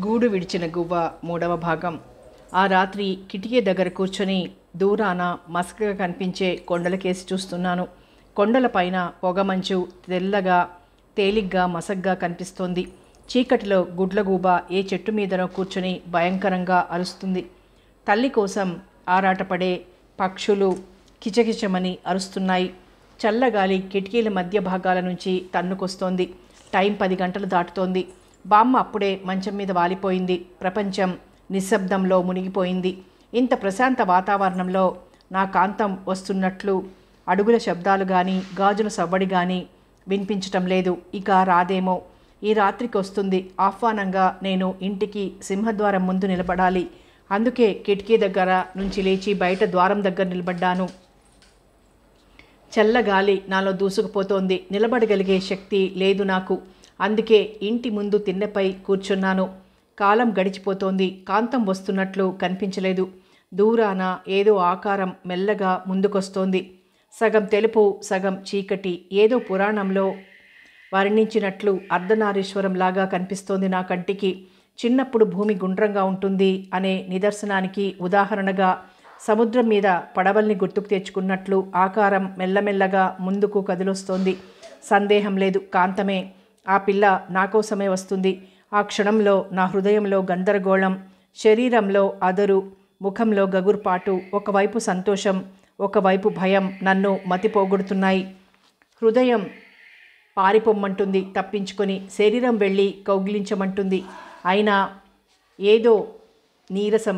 గూడు విడిచిన గువ్వ మూడవ భాగం. ఆ రాత్రి కిటికీ దగ్గర కూర్చొని దూరాన మసకగా కనిపించే కొండలకేసి చూస్తున్నాను. కొండలపైన పొగమంచు తెల్లగా తేలిగ్గా మసగ్గా కనిపిస్తోంది. చీకటిలో గుడ్లగూబ ఏ చెట్టు మీదనో కూర్చొని భయంకరంగా అరుస్తుంది. తల్లి కోసం ఆరాటపడే పక్షులు కిచకిచమని అరుస్తున్నాయి. చల్లగాలి కిటికీల మధ్య భాగాల నుంచి తన్నుకొస్తోంది. టైం 10 గంటలు దాటుతోంది. బామ్మ అప్పుడే మంచం మీద వాలిపోయింది. ప్రపంచం నిశ్శబ్దంలో మునిగిపోయింది. ఇంత ప్రశాంత వాతావరణంలో నా కాంతం వస్తున్నట్లు అడుగుల శబ్దాలు కానీ గాజుల సవ్వడి కానీ వినిపించటం లేదు. ఇక రాదేమో. ఈ రాత్రికి వస్తుంది. ఆహ్వానంగా నేను ఇంటికి సింహద్వారం ముందు నిలబడాలి. అందుకే కిటికీ దగ్గర నుంచి లేచి బయట ద్వారం దగ్గర నిలబడ్డాను. చల్లగాలి నాలో దూసుకుపోతోంది. నిలబడగలిగే శక్తి లేదు నాకు. అందుకే ఇంటి ముందు తిన్నెపై కూర్చున్నాను. కాలం గడిచిపోతోంది. కాంతం వస్తున్నట్లు కనిపించలేదు. దూరాన ఏదో ఆకారం మెల్లగా ముందుకొస్తోంది. సగం తెలుపు సగం చీకటి. ఏదో పురాణంలో వర్ణించినట్లు అర్ధనారీశ్వరంలాగా కనిపిస్తోంది నా కంటికి. చిన్నప్పుడు భూమి గుండ్రంగా ఉంటుంది అనే నిదర్శనానికి ఉదాహరణగా సముద్రం మీద పడవల్ని గుర్తుకు తెచ్చుకున్నట్లు ఆకారం మెల్లమెల్లగా ముందుకు కదిలొస్తోంది. సందేహం లేదు, కాంతమే. ఆ పిల్ల నా కోసమే వస్తుంది. ఆ క్షణంలో నా హృదయంలో గందరగోళం, శరీరంలో అదరు, ముఖంలో గగుర్పాటు, ఒకవైపు సంతోషం, ఒకవైపు భయం నన్ను మతిపోగొడుతున్నాయి. హృదయం పారిపోమ్మంటుంది తప్పించుకొని, శరీరం వెళ్ళి కౌగిలించమంటుంది. అయినా ఏదో నీరసం.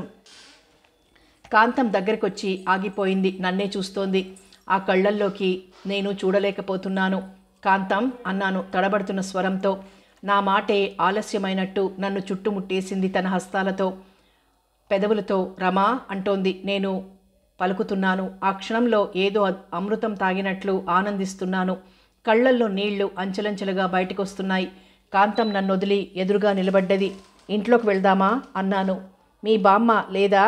కాంతం దగ్గరకొచ్చి ఆగిపోయింది. నన్నే చూస్తోంది. ఆ కళ్ళల్లోకి నేను చూడలేకపోతున్నాను. కాంతం అన్నాను తడబడుతున్న స్వరంతో. నా మాటే ఆలస్యమైనట్టు నన్ను చుట్టుముట్టేసింది తన హస్తాలతో. పెదవులతో రమా అంటోంది. నేను పలుకుతున్నాను. ఆ క్షణంలో ఏదో అమృతం తాగినట్లు ఆనందిస్తున్నాను. కళ్ళల్లో నీళ్లు అంచెలంచెలుగా బయటకొస్తున్నాయి. కాంతం నన్ను వదిలి ఎదురుగా నిలబడ్డది. ఇంట్లోకి వెళ్దామా అన్నాను. మీ బామ్మ లేదా?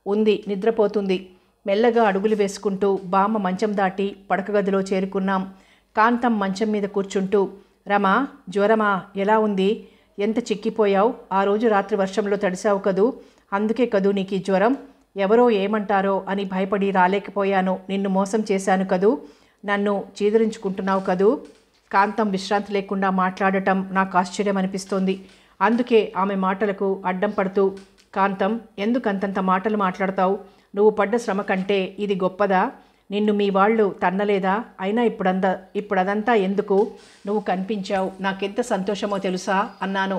ఉంది, నిద్రపోతుంది. మెల్లగా అడుగులు వేసుకుంటూ బామ్మ మంచం దాటి పడక గదిలో చేరుకున్నాం. కాంతం మంచం మీద కూర్చుంటూ, రమా, జ్వరమా? ఎలా ఉంది? ఎంత చిక్కిపోయావు? ఆ రోజు రాత్రి వర్షంలో తడిసావు కదూ, అందుకే కదూ నీకు జ్వరం. ఎవరో ఏమంటారో అని భయపడి రాలేకపోయాను. నిన్ను మోసం చేశాను కదూ. నన్ను చీదరించుకుంటున్నావు కదూ. కాంతం విశ్రాంతి లేకుండా మాట్లాడటం నాకు ఆశ్చర్యం అనిపిస్తోంది. అందుకే ఆమె మాటలకు అడ్డం పడుతూ, కాంతం, ఎందుకంతంత మాటలు మాట్లాడతావు? నువ్వు పడ్డ శ్రమ కంటే ఇది గొప్పదా? నిన్ను మీ వాళ్ళు తన్నలేదా? అయినా ఇప్పుడదంతా ఎందుకు? నువ్వు కనిపించావు, నాకెంత సంతోషమో తెలుసా అన్నాను.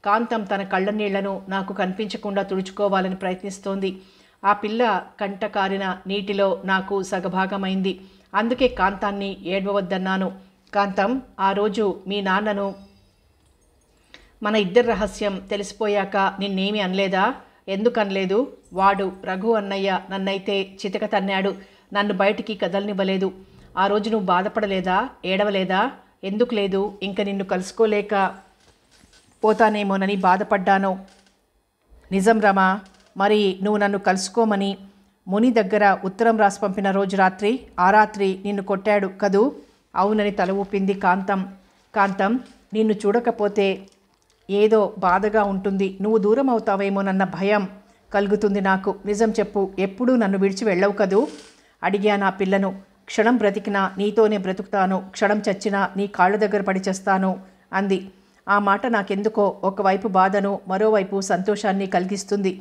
కాంతం తన కళ్ళ నీళ్లను నాకు కనిపించకుండా తుడుచుకోవాలని ప్రయత్నిస్తోంది. ఆ పిల్ల కంట కారిన నీటిలో నాకు సగభాగమైంది. అందుకే కాంతాన్ని ఏడవద్దన్నాను. కాంతం, ఆ రోజు మీ నాన్నను మన ఇద్దరి రహస్యం తెలిసిపోయాక నిన్నేమీ అనలేదా? ఎందుకు అనలేదు? వాడు రఘు అన్నయ్య నన్నైతే చితక తన్నాడు. నన్ను బయటికి కదలనివ్వలేదు. ఆ రోజు నువ్వు బాధపడలేదా? ఏడవలేదా? ఎందుకు లేదు? ఇంక నిన్ను కలుసుకోలేక పోతానేమోనని బాధపడ్డాను. నిజం రమా. మరి నువ్వు నన్ను కలుసుకోమని ముని దగ్గర ఉత్తరం రాసి పంపిన రోజు రాత్రి, ఆ రాత్రి నిన్ను కొట్టాడు కదూ? అవునని తల ఊపింది కాంతం. కాంతం, నిన్ను చూడకపోతే ఏదో బాధగా ఉంటుంది. నువ్వు దూరం అవుతావేమోనన్న భయం కలుగుతుంది నాకు. నిజం చెప్పు, ఎప్పుడూ నన్ను విడిచి వెళ్ళవు కదూ? అడిగా నా పిల్లను. క్షణం బ్రతికినా నీతోనే బ్రతుకుతాను, క్షణం చచ్చినా నీ కాళ్ళ దగ్గర పడి చేస్తాను అంది. ఆ మాట నాకెందుకో ఒకవైపు బాధను, మరోవైపు సంతోషాన్ని కలిగిస్తుంది.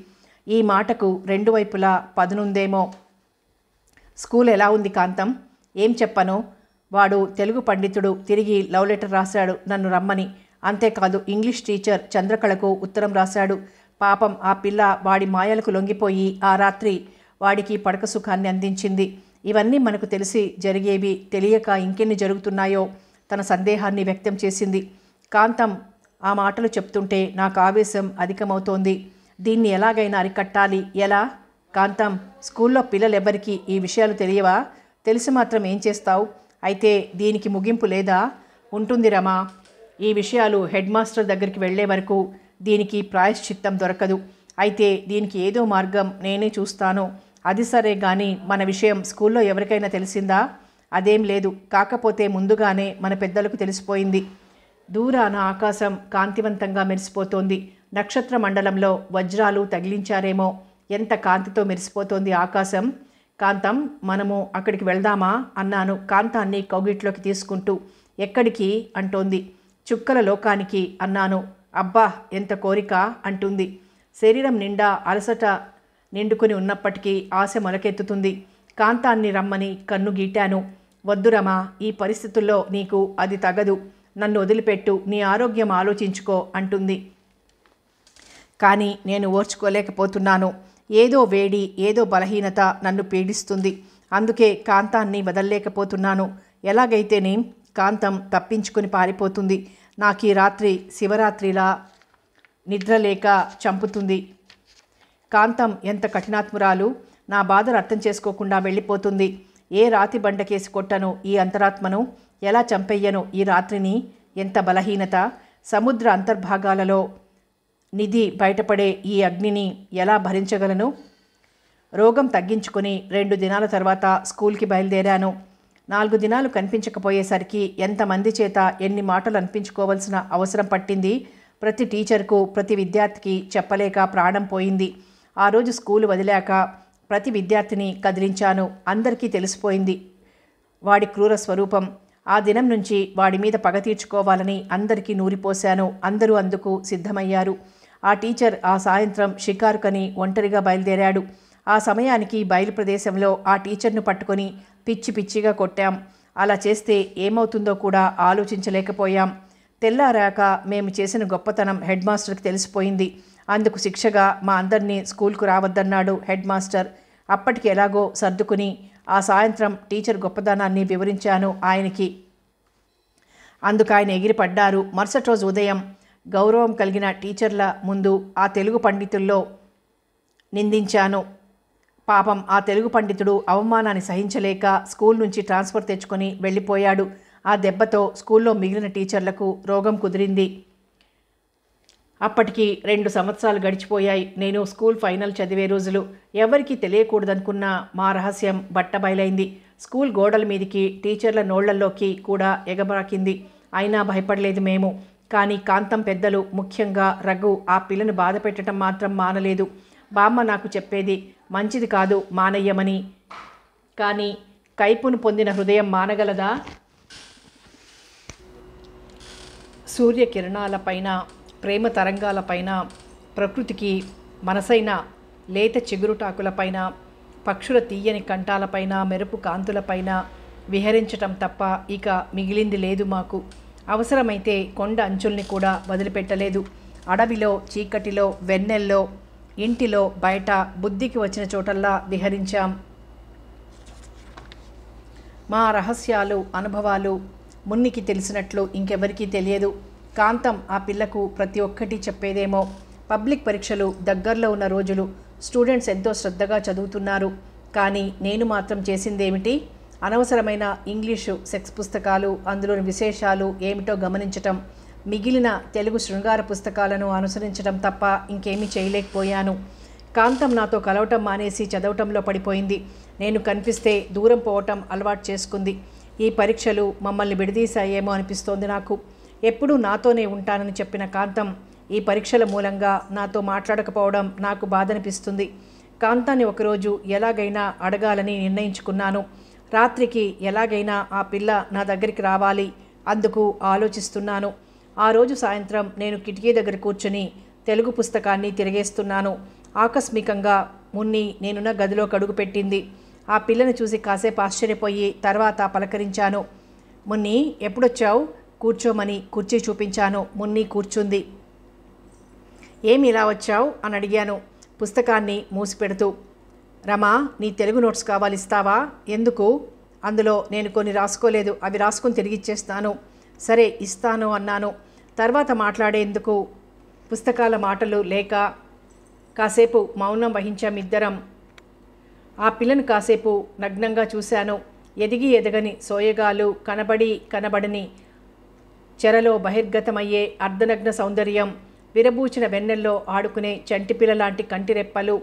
ఈ మాటకు రెండు వైపులా పదునుందేమో. స్కూల్ ఎలా ఉంది కాంతం? ఏం చెప్పను? వాడు తెలుగు పండితుడు తిరిగి లవ్ లెటర్ రాశాడు నన్ను రమ్మని. అంతేకాదు, ఇంగ్లీష్ టీచర్ చంద్రకళకు ఉత్తరం రాశాడు. పాపం ఆ పిల్ల వాడి మాయలకు లొంగిపోయి ఆ రాత్రి వాడికి పడక సుఖాన్ని అందించింది. ఇవన్నీ మనకు తెలిసి జరిగేవి, తెలియక ఇంకెన్ని జరుగుతున్నాయో తన సందేహాన్ని వ్యక్తం చేసింది. కాంతం ఆ మాటలు చెప్తుంటే నాకు ఆవేశం అధికమవుతోంది. దీన్ని ఎలాగైనా అరికట్టాలి. ఎలా? కాంతం, స్కూల్లో పిల్లలెవ్వరికీ ఈ విషయాలు తెలియవా? తెలిసి మాత్రం ఏం చేస్తావు? అయితే దీనికి ముగింపు లేదా? ఉంటుంది రమా. ఈ విషయాలు హెడ్ మాస్టర్ దగ్గరికి వెళ్లే వరకు దీనికి ప్రాయశ్చిత్తం దొరకదు. అయితే దీనికి ఏదో మార్గం నేనే చూస్తాను. అది సరే కానీ మన విషయం స్కూల్లో ఎవరికైనా తెలిసిందా? అదేం లేదు. కాకపోతే ముందుగానే మన పెద్దలకు తెలిసిపోయింది. దూరాన ఆకాశం కాంతివంతంగా మెరిసిపోతోంది. నక్షత్ర మండలంలో వజ్రాలు తగిలించారేమో. ఎంత కాంతితో మెరిసిపోతోంది ఆకాశం. కాంతం, మనము అక్కడికి వెళ్దామా అన్నాను కాంతాన్ని కౌగిట్లోకి తీసుకుంటూ. ఎక్కడికి అంటోంది. చుక్కల లోకానికి అన్నాను. అబ్బా, ఎంత కోరిక అంటుంది. శరీరం నిండా అలసట నిండుకొని ఉన్నప్పటికీ ఆశ మొలకెత్తుతుంది. కాంతాన్ని రమ్మని కన్ను గీటాను. వద్దు రమా, ఈ పరిస్థితుల్లో నీకు అది తగదు. నన్ను వదిలిపెట్టు, నీ ఆరోగ్యం ఆలోచించుకో అంటుంది. కానీ నేను ఓర్చుకోలేకపోతున్నాను. ఏదో వేడి, ఏదో బలహీనత నన్ను పీడిస్తుంది. అందుకే కాంతాన్ని వదల్లేకపోతున్నాను. ఎలాగైతేనే కాంతం తప్పించుకుని పారిపోతుంది. నాకు ఈ రాత్రి శివరాత్రిలా నిద్రలేక చంపుతుంది. కాంతం ఎంత కఠినాత్మురాలు. నా బాధలు అర్థం చేసుకోకుండా వెళ్ళిపోతుంది. ఏ రాతి బండకేసి కొట్టను ఈ అంతరాత్మను. ఎలా చంపెయ్యను ఈ రాత్రిని. ఎంత బలహీనత. సముద్ర అంతర్భాగాలలో నిధి బయటపడే ఈ అగ్నిని ఎలా భరించగలను. రోగం తగ్గించుకుని 2 దినాల తర్వాత స్కూల్కి బయలుదేరాను. 4 దినాలు కనిపించకపోయేసరికి ఎంతమంది చేత ఎన్ని మాటలు అనిపించుకోవాల్సిన అవసరం పట్టింది. ప్రతి టీచర్కు, ప్రతి విద్యార్థికి చెప్పలేక ప్రాణం పోయింది. ఆ రోజు స్కూలు వదిలాక ప్రతి విద్యార్థిని కదిలించాను. అందరికీ తెలిసిపోయింది వాడి క్రూర స్వరూపం. ఆ దినం నుంచి వాడి మీద పగ తీర్చుకోవాలని అందరికీ నూరిపోశాను. అందరూ అందుకు సిద్ధమయ్యారు. ఆ టీచర్ ఆ సాయంత్రం షికారుకని ఒంటరిగా బయలుదేరాడు. ఆ సమయానికి బయలు ప్రదేశంలో ఆ టీచర్ను పట్టుకొని పిచ్చి పిచ్చిగా కొట్టాం. అలా చేస్తే ఏమవుతుందో కూడా ఆలోచించలేకపోయాం. తెల్లారాక మేము చేసిన గొప్పతనం హెడ్ మాస్టర్కి తెలిసిపోయింది. అందుకు శిక్షగా మా అందరినీ స్కూల్కు రావద్దన్నాడు హెడ్ మాస్టర్. అప్పటికి ఎలాగో సర్దుకుని ఆ సాయంత్రం టీచర్ గొప్పదనాన్ని వివరించాను ఆయనకి. అందుకు ఆయన ఎగిరిపడ్డారు. మరుసటి రోజు ఉదయం గౌరవం కలిగిన టీచర్ల ముందు ఆ తెలుగు పండితుల్లో నిందించాను. పాపం ఆ తెలుగు పండితుడు అవమానాన్ని సహించలేక స్కూల్ నుంచి ట్రాన్స్ఫర్ తెచ్చుకొని వెళ్ళిపోయాడు. ఆ దెబ్బతో స్కూల్లో మిగిలిన టీచర్లకు రోగం కుదిరింది. అప్పటికి 2 సంవత్సరాలు గడిచిపోయాయి. నేను స్కూల్ ఫైనల్ చదివే రోజులు. ఎవరికీ తెలియకూడదనుకున్న మా రహస్యం బట్టబయలైంది. స్కూల్ గోడల మీదికి, టీచర్ల నోళ్లల్లోకి కూడా ఎగబాకింది. అయినా భయపడలేదు మేము. కానీ కాంతం పెద్దలు, ముఖ్యంగా రఘు ఆ పిల్లను బాధ పెట్టడం మాత్రం మానలేదు. బామ్మ నాకు చెప్పేది, మంచిది కాదు మానయ్యమని. కానీ కైపును పొందిన హృదయం మానగలదా? సూర్యకిరణాలపైన, ప్రేమ తరంగాలపైన, ప్రకృతికి మనసైన లేత చిగురుటాకులపైన, పక్షుల తీయని కంఠాలపైన, మెరుపు కాంతులపైన విహరించటం తప్ప ఇక మిగిలింది లేదు మాకు. అవసరమైతే కొండ అంచుల్ని కూడా వదిలిపెట్టలేదు. అడవిలో, చీకటిలో, వెన్నెల్లో, ఇంటిలో, బయట బుద్ధికి వచ్చిన చోటల్లా విహరించాం. మా రహస్యాలు, అనుభవాలు మున్నికి తెలిసినట్లు ఇంకెవరికీ తెలియదు. కాంతం ఆ పిల్లకు ప్రతి ఒక్కటి చెప్పేదేమో. పబ్లిక్ పరీక్షలు దగ్గరలో ఉన్న రోజులు. స్టూడెంట్స్ ఎంతో శ్రద్ధగా చదువుతున్నారు. కానీ నేను మాత్రం చేసిందేమిటి? అనవసరమైన ఇంగ్లీషు సెక్స్ పుస్తకాలు, అందులోని విశేషాలు ఏమిటో గమనించటం, మిగిలిన తెలుగు శృంగార పుస్తకాలను అనుసరించడం తప్ప ఇంకేమీ చేయలేకపోయాను. కాంతం నాతో కలవటం మానేసి చదవటంలో పడిపోయింది. నేను కనిపిస్తే దూరం పోవటం అలవాటు చేసుకుంది. ఈ పరీక్షలు మమ్మల్ని విడదీశాయేమో అనిపిస్తోంది నాకు. ఎప్పుడూ నాతోనే ఉంటానని చెప్పిన కాంతం ఈ పరీక్షల మూలంగా నాతో మాట్లాడకపోవడం నాకు బాధనిపిస్తుంది. కాంతాన్ని ఒకరోజు ఎలాగైనా అడగాలని నిర్ణయించుకున్నాను. రాత్రికి ఎలాగైనా ఆ పిల్ల నా దగ్గరికి రావాలి. అందుకు ఆలోచిస్తున్నాను. ఆ రోజు సాయంత్రం నేను కిటికీ దగ్గర కూర్చుని తెలుగు పుస్తకాన్ని తిరిగేస్తున్నాను. ఆకస్మికంగా మున్ని నేనున్న గదిలో కడుగుపెట్టింది. ఆ పిల్లని చూసి కాసేపు ఆశ్చర్యపోయి తర్వాత పలకరించాను. మున్ని, ఎప్పుడొచ్చావు? కూర్చోమని కుర్చీ చూపించాను. మున్ని కూర్చుంది. ఏమి ఇలా వచ్చావు అని అడిగాను పుస్తకాన్ని మూసిపెడుతూ. రమా, నీ తెలుగు నోట్స్ కావాలి, ఇస్తావా? ఎందుకు? అందులో నేను కొన్ని రాసుకోలేదు, అవి రాసుకొని తిరిగిచ్చేస్తాను. సరే ఇస్తాను అన్నాను. తర్వాత మాట్లాడేందుకు పుస్తకాల మాటలు లేక కాసేపు మౌనం వహించాం ఇద్దరం. ఆ పిల్లను కాసేపు నగ్నంగా చూశాను. ఎదిగి ఎదగని సోయగాలు, కనబడని చెరలో బహిర్గతమయ్యే అర్ధనగ్న సౌందర్యం, విరబూచిన వెన్నెల్లో ఆడుకునే చంటిపిల్ల లాంటి కంటిరెప్పలు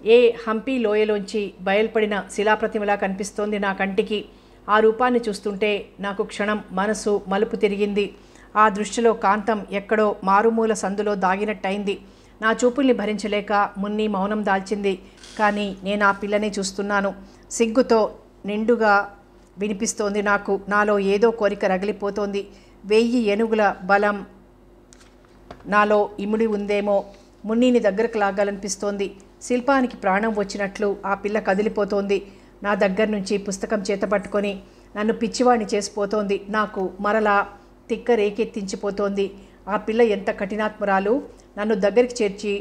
ఏ హంపీ లోయలోంచి బయల్పడిన శిలాప్రతిమలా కనిపిస్తోంది నా కంటికి. ఆ రూపాన్ని చూస్తుంటే నాకు క్షణం మనసు మలుపు తిరిగింది. ఆ దృష్టిలో కాంతం ఎక్కడో మారుమూల సందులో దాగినట్టయింది. నా చూపుల్ని భరించలేక మున్ని మౌనం దాల్చింది. కానీ నేను ఆ పిల్లనే చూస్తున్నాను. సిగ్గుతో నిండుగా వినిపిస్తోంది నాకు. నాలో ఏదో కోరిక రగిలిపోతోంది. 1000 ఏనుగుల బలం నాలో ఇమిడి ఉందేమో. మున్నిని దగ్గరకు లాగాలనిపిస్తోంది. శిల్పానికి ప్రాణం వచ్చినట్లు ఆ పిల్ల కదిలిపోతోంది. నా దగ్గర నుంచి పుస్తకం చేతపట్టుకొని నన్ను పిచ్చివాణ్ణి చేసిపోతోంది. నాకు మరలా తిక్క రేకెత్తించిపోతోంది. ఆ పిల్ల ఎంత కఠినాత్మరాలు. నన్ను దగ్గరికి చేర్చి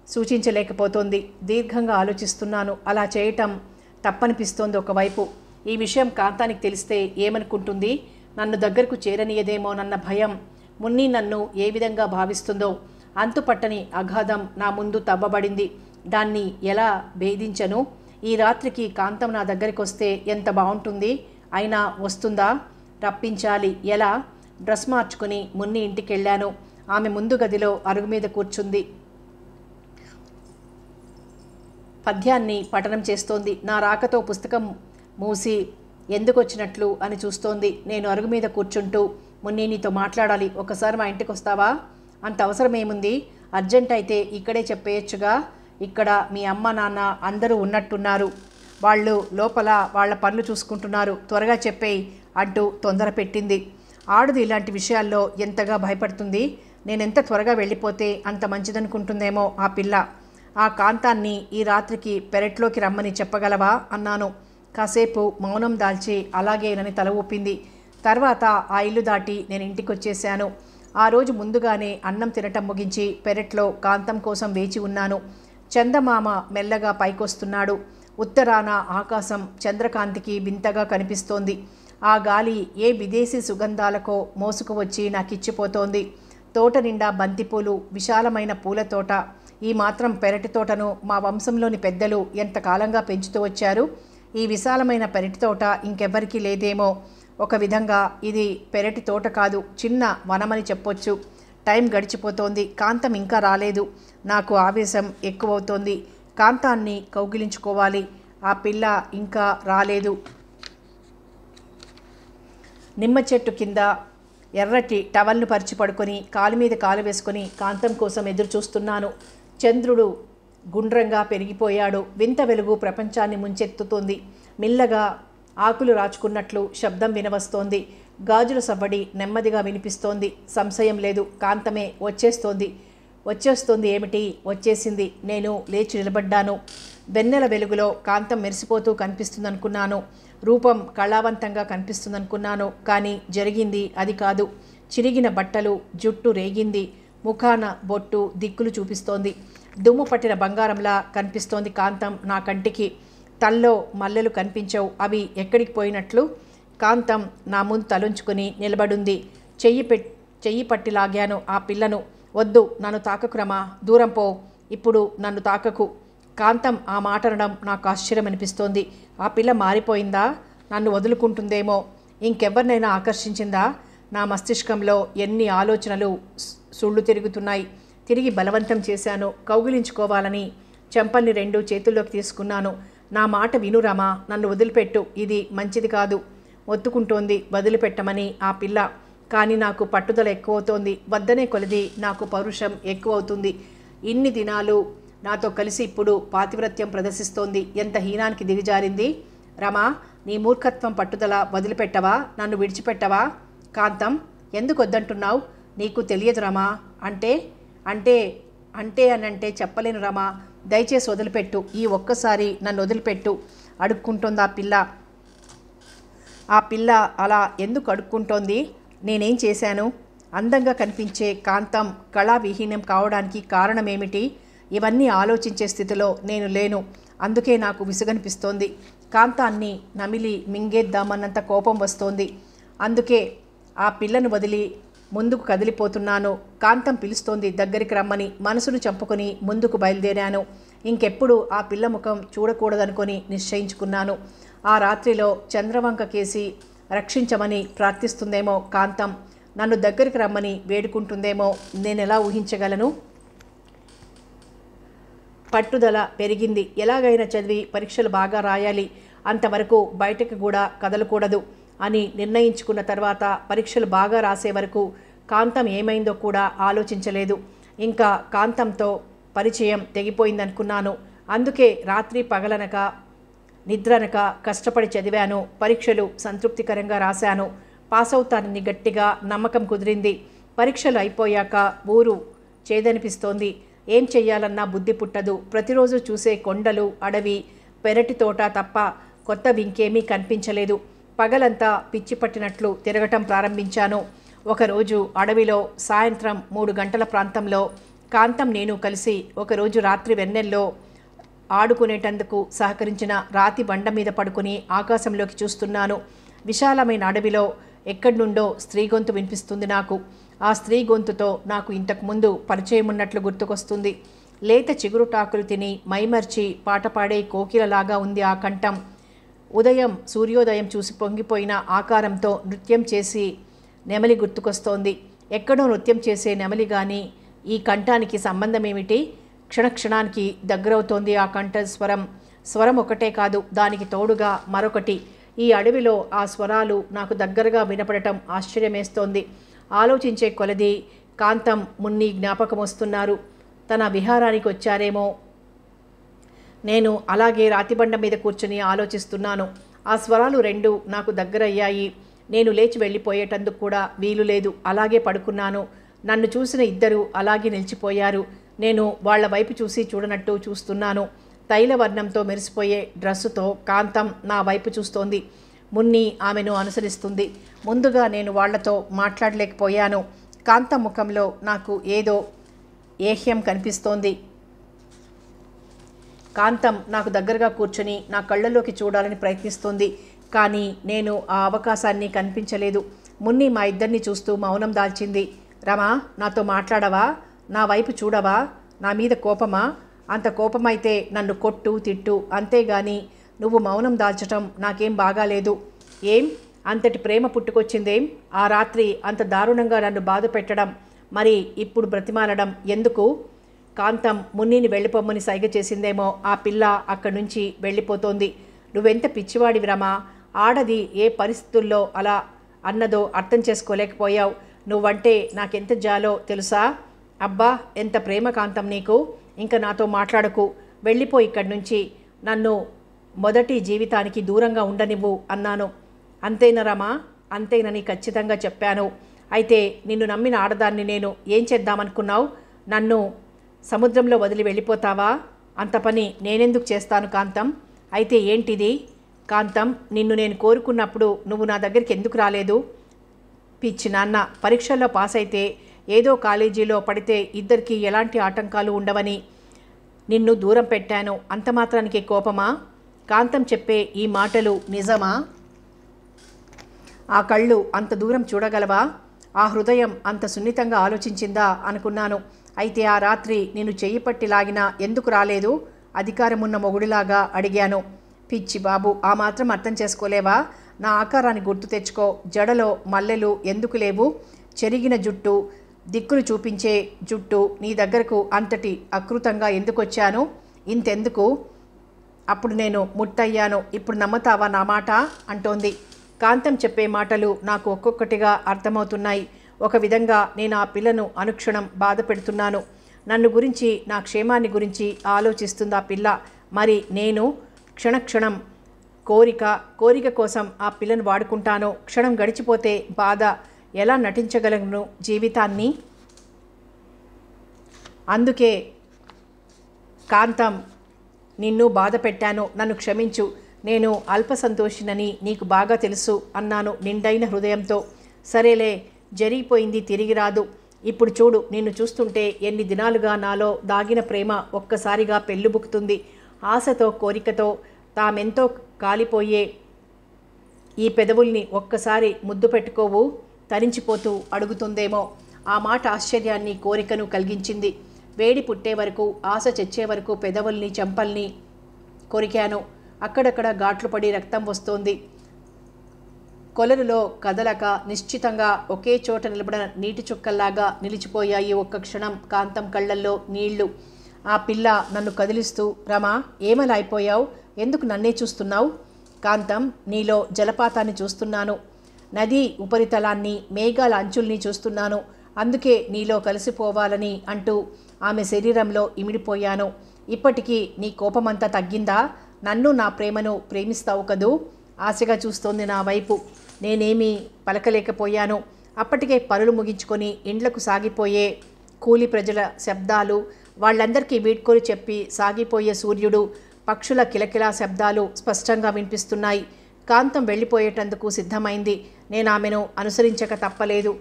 సూచించలేకపోతోంది. దీర్ఘంగా ఆలోచిస్తున్నాను. అలా చేయటం తప్పనిపిస్తోంది ఒకవైపు. ఈ విషయం కాంతానికి తెలిస్తే ఏమనుకుంటుంది? నన్ను దగ్గరకు చేరనీయదేమోనన్న భయం. మున్ని నన్ను ఏ విధంగా భావిస్తుందో. అంతుపట్టని అగాధం నా ముందు తవ్వబడింది. దాన్ని ఎలా భేదించను? ఈ రాత్రికి కాంతం నా దగ్గరికి వస్తే ఎంత బాగుంటుంది. అయినా వస్తుందా? రప్పించాలి. ఎలా? డ్రెస్ మార్చుకుని మున్ని ఇంటికి వెళ్ళాను. ఆమె ముందు గదిలో అరుగు మీద కూర్చుంది. పద్యాన్ని పఠనం చేస్తోంది. నా రాకతో పుస్తకం మూసి ఎందుకు వచ్చినట్లు అని చూస్తోంది. నేను అరుగు మీద కూర్చుంటూ, మున్ని నీతో మాట్లాడాలి, ఒకసారి మా ఇంటికి వస్తావా? అంత అవసరం ఏముంది? అర్జెంట్ అయితే ఇక్కడే చెప్పేయచ్చుగా. ఇక్కడ మీ అమ్మ నాన్న అందరూ ఉన్నట్టున్నారు. వాళ్ళు లోపల వాళ్ళ పనులు చూసుకుంటున్నారు. త్వరగా చెప్పేయి అంటూ తొందర పెట్టింది. ఆడుది ఇలాంటి విషయాల్లో ఎంతగా భయపడుతుంది. నేనెంత త్వరగా వెళ్ళిపోతే అంత మంచిదనుకుంటుందేమో ఆ పిల్ల. ఆ కాంతాన్ని ఈ రాత్రికి పెరట్లోకి రమ్మని చెప్పగలవా అన్నాను. కాసేపు మౌనం దాల్చి అలాగేనని తల ఊపింది. తర్వాత ఆ ఇల్లు దాటి నేను ఇంటికి వచ్చేసాను. ఆ రోజు ముందుగానే అన్నం తినటం ముగించి పెరట్లో కాంతం కోసం వేచి ఉన్నాను. చందమామ మెల్లగా పైకొస్తున్నాడు. ఉత్తరాన ఆకాశం చంద్రకాంతికి వింతగా కనిపిస్తోంది. ఆ గాలి ఏ విదేశీ సుగంధాలకో మోసుకువచ్చి నాకిచ్చిపోతోంది. తోట నిండా బంతిపూలు, విశాలమైన పూల తోట. ఈ మాత్రం పెరటి తోటను మా వంశంలోని పెద్దలు ఎంతకాలంగా పెంచుతూ వచ్చారు. ఈ విశాలమైన పెరటి తోట ఇంకెవ్వరికీ లేదేమో. ఒక విధంగా ఇది పెరటి తోట కాదు, చిన్న వనమని చెప్పొచ్చు. టైం గడిచిపోతోంది. కాంతం ఇంకా రాలేదు. నాకు ఆవేశం ఎక్కువవుతోంది. కాంతాన్ని కౌగిలించుకోవాలి. ఆ పిల్ల ఇంకా రాలేదు. నిమ్మ చెట్టు కింద ఎర్రటి టవల్ను పరిచి పడుకొని కాలు మీద కాలు వేసుకొని కాంతం కోసం ఎదురు చూస్తున్నాను. చంద్రుడు గుండ్రంగా పెరిగిపోయాడు. వింత వెలుగు ప్రపంచాన్ని ముంచెత్తుతోంది. మెల్లగా ఆకులు రాచుకున్నట్లు శబ్దం వినవస్తోంది. గాజుల సవ్వడి నెమ్మదిగా వినిపిస్తోంది. సంశయం లేదు, కాంతమే వచ్చేస్తోంది. వచ్చేస్తోంది ఏమిటి? వచ్చేసింది. నేను లేచి నిలబడ్డాను. వెన్నెల వెలుగులో కాంతం మెరిసిపోతూ కనిపిస్తుందనుకున్నాను. రూపం కళావంతంగా కనిపిస్తుందనుకున్నాను. కానీ జరిగింది అది కాదు. చిరిగిన బట్టలు, జుట్టు రేగింది. ముఖాన బొట్టు దిక్కులు చూపిస్తోంది. దుమ్ము పట్టిన బంగారంలా కనిపిస్తోంది కాంతం నా కంటికి. తల్లో మల్లెలు కనిపించవు. అవి ఎక్కడికి పోయినట్లు? కాంతం నా ముందు తలుంచుకుని నిలబడుంది. చెయ్యి పట్టి లాగాను ఆ పిల్లను. వద్దు, నన్ను తాకకు రమా, దూరం పో, ఇప్పుడు నన్ను తాకకు. కాంతం ఆ మాట అనడం నాకు ఆశ్చర్యం అనిపిస్తోంది. ఆ పిల్ల మారిపోయిందా? నన్ను వదులుకుంటుందేమో. ఇంకెవరినైనా ఆకర్షించిందా? నా మస్తిష్కంలో ఎన్ని ఆలోచనలు సుళ్ళు తిరుగుతున్నాయి. తిరిగి బలవంతం చేశాను. కౌగిలించుకోవాలని చెంపల్ని 2 చేతుల్లోకి తీసుకున్నాను. నా మాట విను రమా, నన్ను వదిలిపెట్టు, ఇది మంచిది కాదు. ఒత్తుకుంటోంది వదిలిపెట్టమని ఆ పిల్ల. కానీ నాకు పట్టుదల ఎక్కువవుతోంది. వద్దనే కొలది నాకు పౌరుషం ఎక్కువవుతుంది. ఇన్ని దినాలు నాతో కలిసి ఇప్పుడు పాతివ్రత్యం ప్రదర్శిస్తోంది. ఎంత హీనానికి దిగజారింది. రమా, నీ మూర్ఖత్వం పట్టుదల వదిలిపెట్టవా? నన్ను విడిచిపెట్టవా? కాంతం, ఎందుకు వద్దంటున్నావు? నీకు తెలియదు రమా. అంటే అనంటే చెప్పలేను రమా. దయచేసి వదిలిపెట్టు, ఈ ఒక్కసారి నన్ను వదిలిపెట్టు అడుక్కుంటోంది ఆ పిల్ల. ఆ పిల్ల అలా ఎందుకు అడుక్కుంటోంది? నేనేం చేశాను? అందంగా కనిపించే కాంతం కళావిహీనం కావడానికి కారణమేమిటి? ఇవన్నీ ఆలోచించే స్థితిలో నేను లేను. అందుకే నాకు విసుగనిపిస్తోంది. కాంతాన్ని నమిలి మింగేద్దామన్నంత కోపం వస్తోంది. అందుకే ఆ పిల్లను వదిలి ముందుకు కదిలిపోతున్నాను. కాంతం పిలుస్తోంది దగ్గరికి రమ్మని. మనసును చంపుకొని ముందుకు బయలుదేరాను. ఇంకెప్పుడు ఆ పిల్ల ముఖం చూడకూడదనుకొని నిశ్చయించుకున్నాను. ఆ రాత్రిలో చంద్రవంక కేసి రక్షించమని ప్రార్థిస్తుందేమో కాంతం. నన్ను దగ్గరికి రమ్మని వేడుకుంటుందేమో. నేనెలా ఊహించగలను? పట్టుదల పెరిగింది. ఎలాగైనా చదివి పరీక్షలు బాగా రాయాలి. అంతవరకు బయటకు కూడా కదలకూడదు అని నిర్ణయించుకున్న తర్వాత పరీక్షలు బాగా రాసే వరకు కాంతం ఏమైందో కూడా ఆలోచించలేదు. ఇంకా కాంతంతో పరిచయం తెగిపోయిందనుకున్నాను. అందుకే రాత్రి పగలనక నిద్రనక కష్టపడి చదివాను. పరీక్షలు సంతృప్తికరంగా రాశాను. పాస్ అవుతానని గట్టిగా నమ్మకం కుదిరింది. పరీక్షలు అయిపోయాక ఊరు చేదనిపిస్తోంది. ఏం చెయ్యాలన్నా బుద్ధి పుట్టదు. ప్రతిరోజు చూసే కొండలు, అడవి, పెరటి తోట తప్ప కొత్తవి ఇంకేమీ కనిపించలేదు. పగలంతా పిచ్చి పట్టినట్లు తిరగటం ప్రారంభించాను. ఒకరోజు అడవిలో సాయంత్రం 3 గంటల ప్రాంతంలో కాంతం నేను కలిసి ఒకరోజు రాత్రి వెన్నెల్లో ఆడుకునేటందుకు సహకరించిన రాతి బండ మీద పడుకుని ఆకాశంలోకి చూస్తున్నాను. విశాలమైన అడవిలో ఎక్కడి నుండో స్త్రీ గొంతు వినిపిస్తుంది నాకు. ఆ స్త్రీ గొంతుతో నాకు ఇంతకుముందు పరిచయం ఉన్నట్లు గుర్తుకొస్తుంది. లేత చిగురుటాకులు తిని మైమర్చి పాట పాడే కోకిలలాగా ఉంది ఆ కంఠం. సూర్యోదయం చూసి పొంగిపోయిన ఆకారంతో నృత్యం చేసి నెమలి గుర్తుకొస్తోంది. ఎక్కడో నృత్యం చేసే నెమలి గాని ఈ కంఠానికి సంబంధమేమిటి? క్షణక్షణానికి దగ్గరవుతోంది ఆ కంఠస్వరం. స్వరం ఒకటే కాదు, దానికి తోడుగా మరొకటి. ఈ అడవిలో ఆ స్వరాలు నాకు దగ్గరగా వినపడటం ఆశ్చర్యమేస్తోంది. ఆలోచించే కొలది కాంతం, మున్ని జ్ఞాపకం వస్తున్నారు. తన విహారానికి వచ్చారేమో. నేను అలాగే రాతిబండ మీద కూర్చుని ఆలోచిస్తున్నాను. ఆ స్వరాలు రెండు నాకు దగ్గరయ్యాయి. నేను లేచి వెళ్ళిపోయేటందుకు కూడా వీలు లేదు. అలాగే పడుకున్నాను. నన్ను చూసిన ఇద్దరు అలాగే నిలిచిపోయారు. నేను వాళ్ల వైపు చూసి చూడనట్టు చూస్తున్నాను. తైలవర్ణంతో మెరిసిపోయే డ్రస్సుతో కాంతం నా వైపు చూస్తోంది. మున్ని ఆమెను అనుసరిస్తుంది. ముందుగా నేను వాళ్లతో మాట్లాడలేకపోయాను. కాంతం ముఖంలో నాకు ఏదో ఏహ్యం కనిపిస్తోంది. కాంతం నాకు దగ్గరగా కూర్చొని నా కళ్ళలోకి చూడాలని ప్రయత్నిస్తోంది. కానీ నేను ఆ అవకాశాన్ని కనిపించలేదు. మున్ని మా ఇద్దరిని చూస్తూ మౌనం దాల్చింది. రమా, నాతో మాట్లాడవా? నా వైపు చూడవా? నా మీద కోపమా? అంత కోపమైతే నన్ను కొట్టు, తిట్టు, అంతేగాని నువ్వు మౌనం దాల్చటం నాకేం బాగాలేదు. ఏం అంతటి ప్రేమ పుట్టుకొచ్చిందేం? ఆ రాత్రి అంత దారుణంగా నన్ను బాధ పెట్టడం, మరి ఇప్పుడు బ్రతిమాలడం ఎందుకు? కాంతం మున్నిని వెళ్ళిపోమ్మని సైగ చేసిందేమో. ఆ పిల్ల అక్కడి నుంచి వెళ్ళిపోతోంది. నువ్వెంత పిచ్చివాడివి రమా! ఆడది ఏ పరిస్థితుల్లో అలా అన్నదో అర్థం చేసుకోలేకపోయావు. నువ్వంటే నాకెంత జాలో తెలుసా? అబ్బా, ఎంత ప్రేమ కాంతం నీకు! ఇంకా నాతో మాట్లాడకు, వెళ్ళిపో ఇక్కడి నుంచి. నన్ను మొదటి జీవితానికి దూరంగా ఉండనివ్వు అన్నాను. అంతేనా రమా? అంతేనని ఖచ్చితంగా చెప్పాను. అయితే నిన్ను నమ్మిన ఆడదాన్ని నేను ఏం చేద్దామనుకున్నావు? నన్ను సముద్రంలో వదిలి వెళ్ళిపోతావా? అంత పని నేనెందుకు చేస్తాను కాంతం? అయితే ఏంటిది? కాంతం, నిన్ను నేను కోరుకున్నప్పుడు నువ్వు నా దగ్గరికి ఎందుకు రాలేదు? పిచ్చి నాన్న, పరీక్షల్లో పాస్ అయితే ఏదో కాలేజీలో పడితే ఇద్దరికి ఎలాంటి ఆటంకాలు ఉండవని నిన్ను దూరం పెట్టాను. అంత మాత్రానికి కోపమా? కాంతం చెప్పే ఈ మాటలు నిజమా? ఆ కళ్ళు అంత దూరం చూడగలవా? ఆ హృదయం అంత సున్నితంగా ఆలోచించిందా అనుకున్నాను. అయితే ఆ రాత్రి నేను చెయ్యి పట్టి లాగినా ఎందుకు రాలేదు? అధికారమున్న మొగుడిలాగా అడిగాను. పిచ్చి బాబు, ఆ మాత్రం అర్థం చేసుకోలేవా? నా ఆకారాన్ని గుర్తు తెచ్చుకో. జడలో మల్లెలు ఎందుకు లేవు? చెరిగిన జుట్టు, దిక్కులు చూపించే జుట్టు నీ దగ్గరకు అంతటి అకృతంగా ఎందుకు వచ్చాను? ఇంతెందుకు? అప్పుడు నేను ముట్టయ్యాను. ఇప్పుడు నమ్మతావా నా మాట అంటోంది. కాంతం చెప్పే మాటలు నాకు ఒక్కొక్కటిగా అర్థమవుతున్నాయి. ఒక విధంగా నేను ఆ పిల్లను అనుక్షణం బాధ పెడుతున్నాను. నన్ను గురించి, నా క్షేమాన్ని గురించి ఆలోచిస్తుంది ఆ పిల్ల. మరి నేను క్షణక్షణం కోరిక కోసం ఆ పిల్లను వాడుకుంటాను. క్షణం గడిచిపోతే బాధ ఎలా నటించగలను జీవితాన్ని? అందుకే కాంతం, నిన్ను బాధ పెట్టాను, నన్ను క్షమించు. నేను అల్పసంతోషినని నీకు బాగా తెలుసు అన్నాను నిండైన హృదయంతో. సరేలే, జరిగిపోయింది తిరిగి రాదు. ఇప్పుడు చూడు, నిన్ను చూస్తుంటే ఎన్ని దినాలుగా నాలో దాగిన ప్రేమ ఒక్కసారిగా పెళ్ళుబుకుతుంది. ఆశతో, కోరికతో తామెంతో కాలిపోయే ఈ పెదవుల్ని ఒక్కసారి ముద్దు పెట్టుకోవు తరించిపోతూ అడుగుతుందేమో. ఆ మాట ఆశ్చర్యాన్ని, కోరికను కలిగించింది. వేడి పుట్టే వరకు, ఆశ చచ్చే వరకు పెదవుల్ని, చెంపల్ని కొరికాను. అక్కడక్కడ ఘాట్లు పడి రక్తం వస్తోంది. కొలనులో కదలక నిశ్చితంగా ఒకే చోట నిలబడిన నీటి చుక్కల్లాగా నిలిచిపోయాయి ఒక్క క్షణం కాంతం కళ్ళల్లో నీళ్లు. ఆ పిల్ల నన్ను కదిలిస్తూ, రమా, ఏమలా అయిపోయావు? ఎందుకు నన్నే చూస్తున్నావు? కాంతం, నీలో జలపాతాన్ని చూస్తున్నాను. నది ఉపరితలాన్ని, మేఘాల అంచుల్ని చూస్తున్నాను. అందుకే నీలో కలిసిపోవాలని అంటూ ఆమె శరీరంలో ఇమిడిపోయాను. ఇప్పటికీ నీ కోపమంతా తగ్గిందా? నన్ను నా ప్రేమను ప్రేమిస్తావు కదూ? ఆశగా చూస్తోంది నా వైపు. నేనేమీ పలకలేకపోయాను. అప్పటికే పనులు ముగించుకొని ఇండ్లకు సాగిపోయే కూలి ప్రజల శబ్దాలు, వాళ్ళందరికీ వీడ్కోలు చెప్పి సాగిపోయే సూర్యుడు, పక్షుల కిలకిలా శబ్దాలు స్పష్టంగా వినిపిస్తున్నాయి. కాంతం వెళ్ళిపోయేటందుకు సిద్ధమైంది. నేను ఆమెను అనుసరించక తప్పలేదు.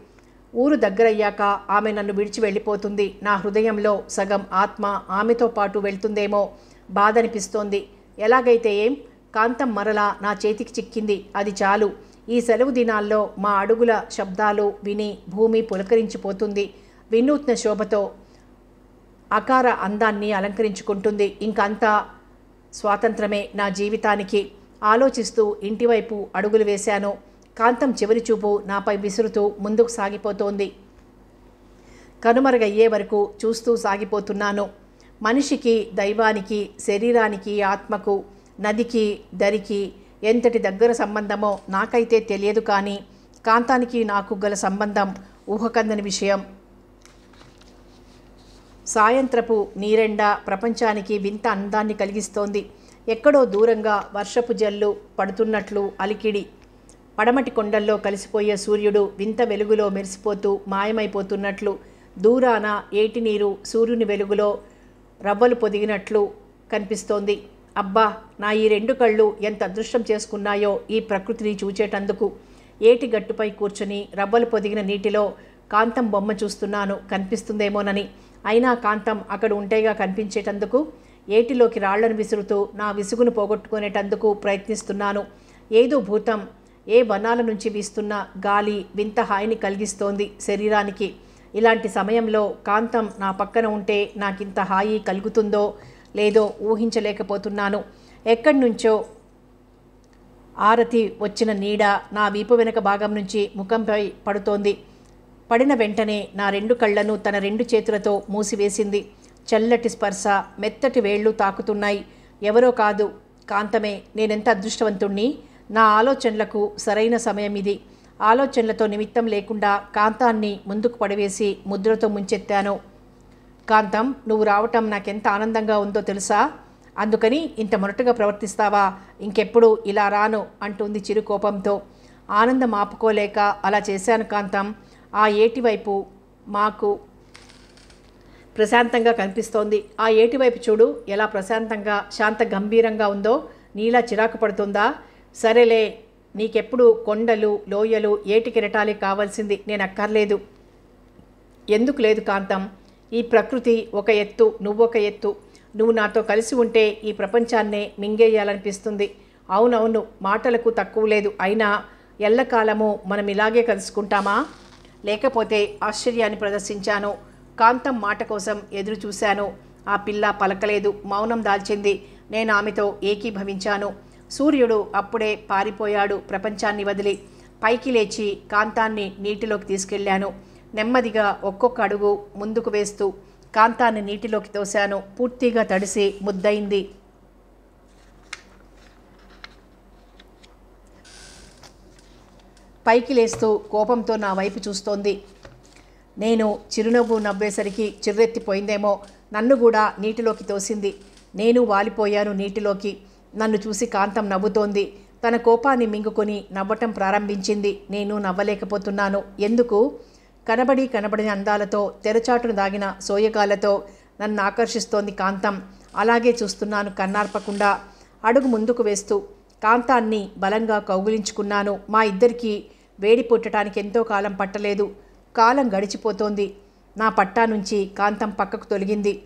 ఊరు దగ్గరయ్యాక ఆమె నన్ను విడిచి వెళ్ళిపోతుంది. నా హృదయంలో సగం ఆత్మ ఆమెతో పాటు వెళ్తుందేమో బాధనిపిస్తోంది. ఎలాగైతే ఏం, కాంతం మరలా నా చేతికి చిక్కింది. అది చాలు. ఈ సెలవు దినాల్లో మా అడుగుల శబ్దాలు విని భూమి పులకరించిపోతుంది. వినూత్న శోభతో అకార అందాన్ని అలంకరించుకుంటుంది. ఇంకంతా స్వాతంత్రమే నా జీవితానికి. ఆలోచిస్తూ ఇంటివైపు అడుగులు వేశాను. కాంతం చివరి చూపు నాపై విసురుతూ ముందుకు సాగిపోతోంది. కనుమరుగయ్యే వరకు చూస్తూ సాగిపోతున్నాను. మనిషికి, దైవానికి, శరీరానికి, ఆత్మకు, నదికి, దరికి ఎంతటి దగ్గర సంబంధమో నాకైతే తెలియదు. కానీ కాంతానికి నాకు గల సంబంధం ఊహకందని విషయం. సాయంత్రపు నీరెండ ప్రపంచానికి వింత అందాన్ని కలిగిస్తోంది. ఎక్కడో దూరంగా వర్షపు జల్లు పడుతున్నట్లు అలికిడి. పడమటి కొండల్లో కలిసిపోయే సూర్యుడు వింత వెలుగులో మెరిసిపోతూ మాయమైపోతున్నట్లు, దూరాన ఏటి నీరు సూర్యుని వెలుగులో రవ్వలు పొదిగినట్లు కనిపిస్తోంది. అబ్బా, నా ఈ రెండు కళ్ళు ఎంత అదృష్టం చేసుకున్నాయో ఈ ప్రకృతిని చూచేటందుకు. ఏటి గట్టుపై కూర్చుని రవ్వలు పొదిగిన నీటిలో కాంతం బొమ్మ చూస్తున్నాను, కనిపిస్తుందేమోనని. అయినా కాంతం అక్కడ ఉంటేగా కనిపించేటందుకు. ఏటిలోకి రాళ్లను విసురుతూ నా విసుగును పోగొట్టుకునేటందుకు ప్రయత్నిస్తున్నాను. ఏదో భూతం ఏ వనాల నుంచి వీస్తున్న గాలి వింత హాయిని కలిగిస్తోంది శరీరానికి. ఇలాంటి సమయంలో కాంతం నా పక్కన ఉంటే నాకింత హాయి కలుగుతుందో లేదో ఊహించలేకపోతున్నాను. ఎక్కడి నుంచో ఆరతి వచ్చిన నీడ నా వీపు వెనక భాగం నుంచి ముఖంపై పడుతోంది. పడిన వెంటనే నా రెండు కళ్లను తన రెండు చేతులతో మూసివేసింది. చల్లటి స్పర్శ, మెత్తటి వేళ్లు తాకుతున్నాయి. ఎవరో కాదు, కాంతమే. నేనెంత అదృష్టవంతుణ్ణి. నా ఆలోచనలకు సరైన సమయం ఇది. ఆలోచనలతో నిమిత్తం లేకుండా కాంతాన్ని ముందుకు పడవేసి ముద్రతో ముంచెత్తాను. కాంతం, నువ్వు రావటం నాకెంత ఆనందంగా ఉందో తెలుసా? అందుకని ఇంత మొరటుగా ప్రవర్తిస్తావా? ఇంకెప్పుడు ఇలా రాను అంటుంది చిరుకోపంతో. ఆనందం ఆపుకోలేక అలా చేశాను కాంతం. ఆ ఏటివైపు మాకు ప్రశాంతంగా కనిపిస్తోంది. ఆ ఏటివైపు చూడు, ఎలా ప్రశాంతంగా శాంత గంభీరంగా ఉందో. నీలా చిరాకు పడుతుందా? సరేలే, నీకెప్పుడు కొండలు, లోయలు, ఏటి కెరటాలే కావాల్సింది. నేను అక్కర్లేదు. ఎందుకు లేదు కాంతం? ఈ ప్రకృతి ఒక ఎత్తు, నువ్వొక ఎత్తు. నువ్వు నాతో కలిసి ఉంటే ఈ ప్రపంచాన్నే మింగేయాలనిపిస్తుంది. అవునవును, మాటలకు తక్కువ లేదు. అయినా ఎల్లకాలము మనం ఇలాగే కలుసుకుంటామా? లేకపోతే ఆశ్చర్యాన్ని ప్రదర్శించాను. కాంతం మాట కోసం ఎదురు చూశాను. ఆ పిల్ల పలకలేదు, మౌనం దాల్చింది. నేను ఆమెతో ఏకీభవించాను. సూర్యుడు అప్పుడే పారిపోయాడు ప్రపంచాన్ని వదిలి. పైకి లేచి కాంతాన్ని నీటిలోకి తీసుకెళ్లాను. నెమ్మదిగా ఒక్కొక్క అడుగు ముందుకు వేస్తూ కాంతాన్ని నీటిలోకి తోశాను. పూర్తిగా తడిసి ముద్దయింది. పైకి లేస్తూ కోపంతో నా వైపు చూస్తోంది. నేను చిరునవ్వు నవ్వేసరికి చిర్రెత్తిపోయిందేమో. నన్ను కూడా నీటిలోకి తోసింది. నేను వాలిపోయాను నీటిలోకి. నన్ను చూసి కాంతం నవ్వుతోంది. తన కోపాన్ని మింగుకొని నవ్వటం ప్రారంభించింది. నేను నవ్వలేకపోతున్నాను. ఎందుకు? కనబడిన అందాలతో, తెరచాటును దాగిన సోయగాలతో నన్ను ఆకర్షిస్తోంది కాంతం. అలాగే చూస్తున్నాను కన్నార్పకుండా. అడుగు ముందుకు వేస్తూ కాంతాన్ని బలంగా కౌగిలించుకున్నాను. మా ఇద్దరికీ వేడి పుట్టడానికి ఎంతో కాలం పట్టలేదు. కాలం గడిచిపోతోంది. నా పట్టా నుంచి కాంతం పక్కకు తొలగింది.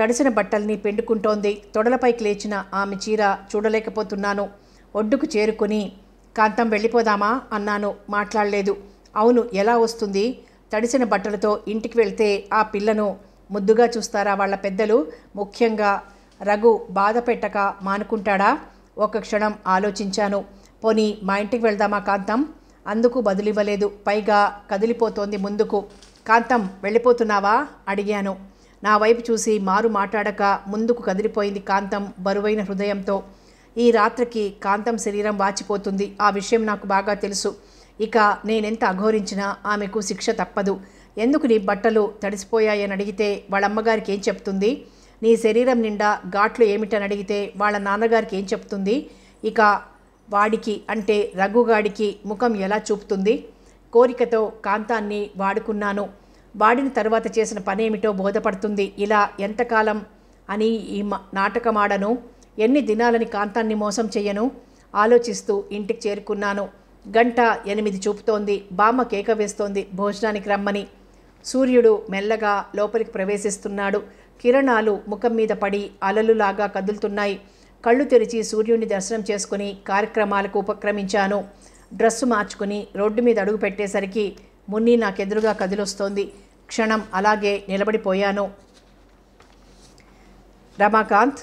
తడిసిన బట్టల్ని పిండుకుంటోంది. తొడలపైకి లేచిన ఆమె చీర చూడలేకపోతున్నాను. ఒడ్డుకు చేరుకుని, కాంతం వెళ్ళిపోదామా అన్నాను. మాట్లాడలేదు. అవును, ఎలా వస్తుంది? తడిసిన బట్టలతో ఇంటికి వెళ్తే ఆ పిల్లను ముద్దుగా చూస్తారా వాళ్ళ పెద్దలు? ముఖ్యంగా రఘు బాధ పెట్టక మానుకుంటాడా? ఒక క్షణం ఆలోచించాను. పోనీ మా ఇంటికి వెళ్దామా కాంతం? అందుకు బదులివ్వలేదు. పైగా కదిలిపోతోంది ముందుకు. కాంతం, వెళ్ళిపోతున్నావా అడిగాను. నా వైపు చూసి మారు మాట్లాడక ముందుకు కదిలిపోయింది కాంతం బరువైన హృదయంతో. ఈ రాత్రికి కాంతం శరీరం వాచిపోతుంది. ఆ విషయం నాకు బాగా తెలుసు. ఇక నేనెంత అఘోరించినా ఆమెకు శిక్ష తప్పదు. ఎందుకు నీ బట్టలు తడిసిపోయాయని అడిగితే వాళ్ళ అమ్మగారికి ఏం చెప్తుంది? నీ శరీరం నిండా ఘాట్లు ఏమిటని అడిగితే వాళ్ళ నాన్నగారికి ఏం చెప్తుంది? ఇక వాడికి అంటే రఘుగాడికి ముఖం ఎలా చూపుతుంది? కోరికతో కాంతాన్ని వాడుకున్నాను, వాడిన తర్వాత చేసిన పనేమిటో బోధపడుతుంది. ఇలా ఎంతకాలం అని ఈ నాటకమాడను? ఎన్ని దినాలని కాంతాన్ని మోసం చెయ్యను? ఆలోచిస్తూ ఇంటికి చేరుకున్నాను. 8:00 చూపుతోంది. బామ్మ కేక వేస్తోంది భోజనానికి రమ్మని. సూర్యుడు మెల్లగా లోపలికి ప్రవేశిస్తున్నాడు. కిరణాలు ముఖం మీద పడి అలలులాగా కదులుతున్నాయి. కళ్ళు తెరిచి సూర్యుడిని దర్శనం చేసుకుని కార్యక్రమాలకు ఉపక్రమించాను. డ్రెస్సు మార్చుకుని రోడ్డు మీద అడుగు పెట్టేసరికి మున్ని నాకెదురుగా కదిలొస్తోంది. క్షణం అలాగే నిలబడిపోయాను. రమాకాంత్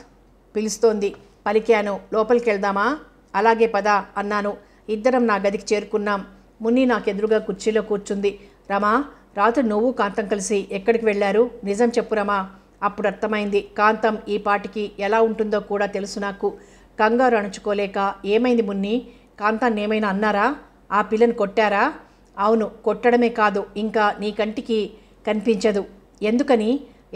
పిలుస్తోంది. పలికాను. లోపలికి వెళ్దామా? అలాగే పద అన్నాను. ఇద్దరం నా గదికి చేరుకున్నాం. మున్ని నాకెదురుగా కుర్చీలో కూర్చుంది. రమా, రాత్రి నువ్వు కాంతం కలిసి ఎక్కడికి వెళ్ళారు? నిజం చెప్పు రమా. అప్పుడు అర్థమైంది. కాంతం ఈ పాటికి ఎలా ఉంటుందో కూడా తెలుసు నాకు. కంగారు అణుచుకోలేక, ఏమైంది మున్ని? కాంతాన్ని ఏమైనా అన్నారా? ఆ పిల్లని కొట్టారా? అవును, కొట్టడమే కాదు, ఇంకా నీ కంటికి కనిపించదు. ఎందుకని?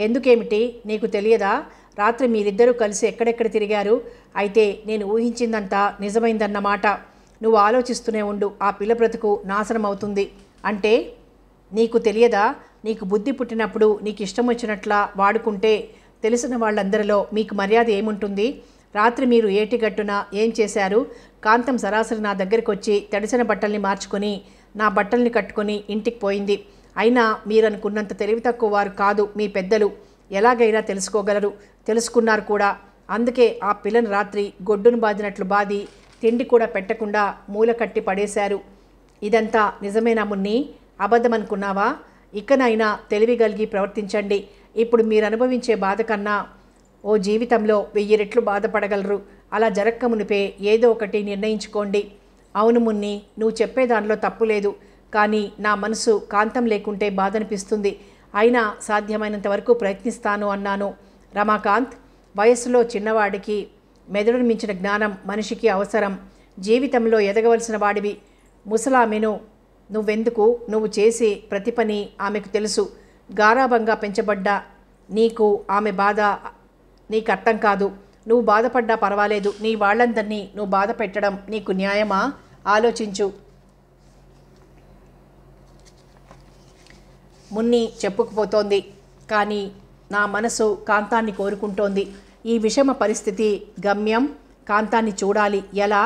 ఎందుకేమిటి నీకు తెలియదా? రాత్రి మీరిద్దరూ కలిసి ఎక్కడెక్కడ తిరిగారు? అయితే నేను ఊహించిందంతా నిజమైందన్నమాట. నువ్వు ఆలోచిస్తూనే ఉండు, ఆ పిల్ల బ్రతుకు నాశనం అవుతుంది. అంటే నీకు తెలియదా? నీకు బుద్ధి పుట్టినప్పుడు నీకు ఇష్టం వచ్చినట్లా వాడుకుంటే తెలిసిన వాళ్ళందరిలో మీకు మర్యాద ఏముంటుంది? రాత్రి మీరు ఏటిగట్టున ఏం చేశారు? కాంతం సరాసరి నా దగ్గరికి వచ్చి తడిసిన బట్టల్ని మార్చుకొని నా బట్టల్ని కట్టుకొని ఇంటికి పోయింది. అయినా మీరనుకున్నంత తెలివి తక్కువ వారు కాదు మీ పెద్దలు. ఎలాగైనా తెలుసుకోగలరు, తెలుసుకున్నారు కూడా. అందుకే ఆ పిల్లని రాత్రి గొడ్డును బాదినట్లు బాది తిండి కూడా పెట్టకుండా మూల కట్టి పడేశారు. ఇదంతా నిజమేనా మున్ని? అబద్ధమనుకున్నావా? ఇకనైనా తెలివి కలిగి ప్రవర్తించండి. ఇప్పుడు మీరు అనుభవించే బాధ కన్నా ఓ జీవితంలో 1000 రెట్లు బాధపడగలరు. అలా జరక్క మునిపే ఏదో ఒకటి నిర్ణయించుకోండి. అవును మున్ని, నువ్వు చెప్పే దానిలో తప్పు లేదు. కానీ నా మనసు కాంతం లేకుంటే బాధనిపిస్తుంది. అయినా సాధ్యమైనంత వరకు ప్రయత్నిస్తాను అన్నాను. రమాకాంత్, వయస్సులో చిన్నవాడికి మెదడును మించిన జ్ఞానం మనిషికి అవసరం. జీవితంలో ఎదగవలసిన వాడివి. ముసలామెను నువ్వెందుకు? నువ్వు చేసే ప్రతి పని ఆమెకు తెలుసు. గారాబంగా పెంచబడ్డ నీకు ఆమె బాధ నీకు అర్థం కాదు. నువ్వు బాధపడ్డా పర్వాలేదు. నీ వాళ్ళందరినీ నువ్వు బాధ పెట్టడం నీకు న్యాయమా? ఆలోచించు. మున్ని చెప్పుకుపోతోంది. కానీ నా మనసు కాంతాన్ని కోరుకుంటోంది. ఈ విషమ పరిస్థితి గమ్యం కాంతాన్ని చూడాలి. ఎలా?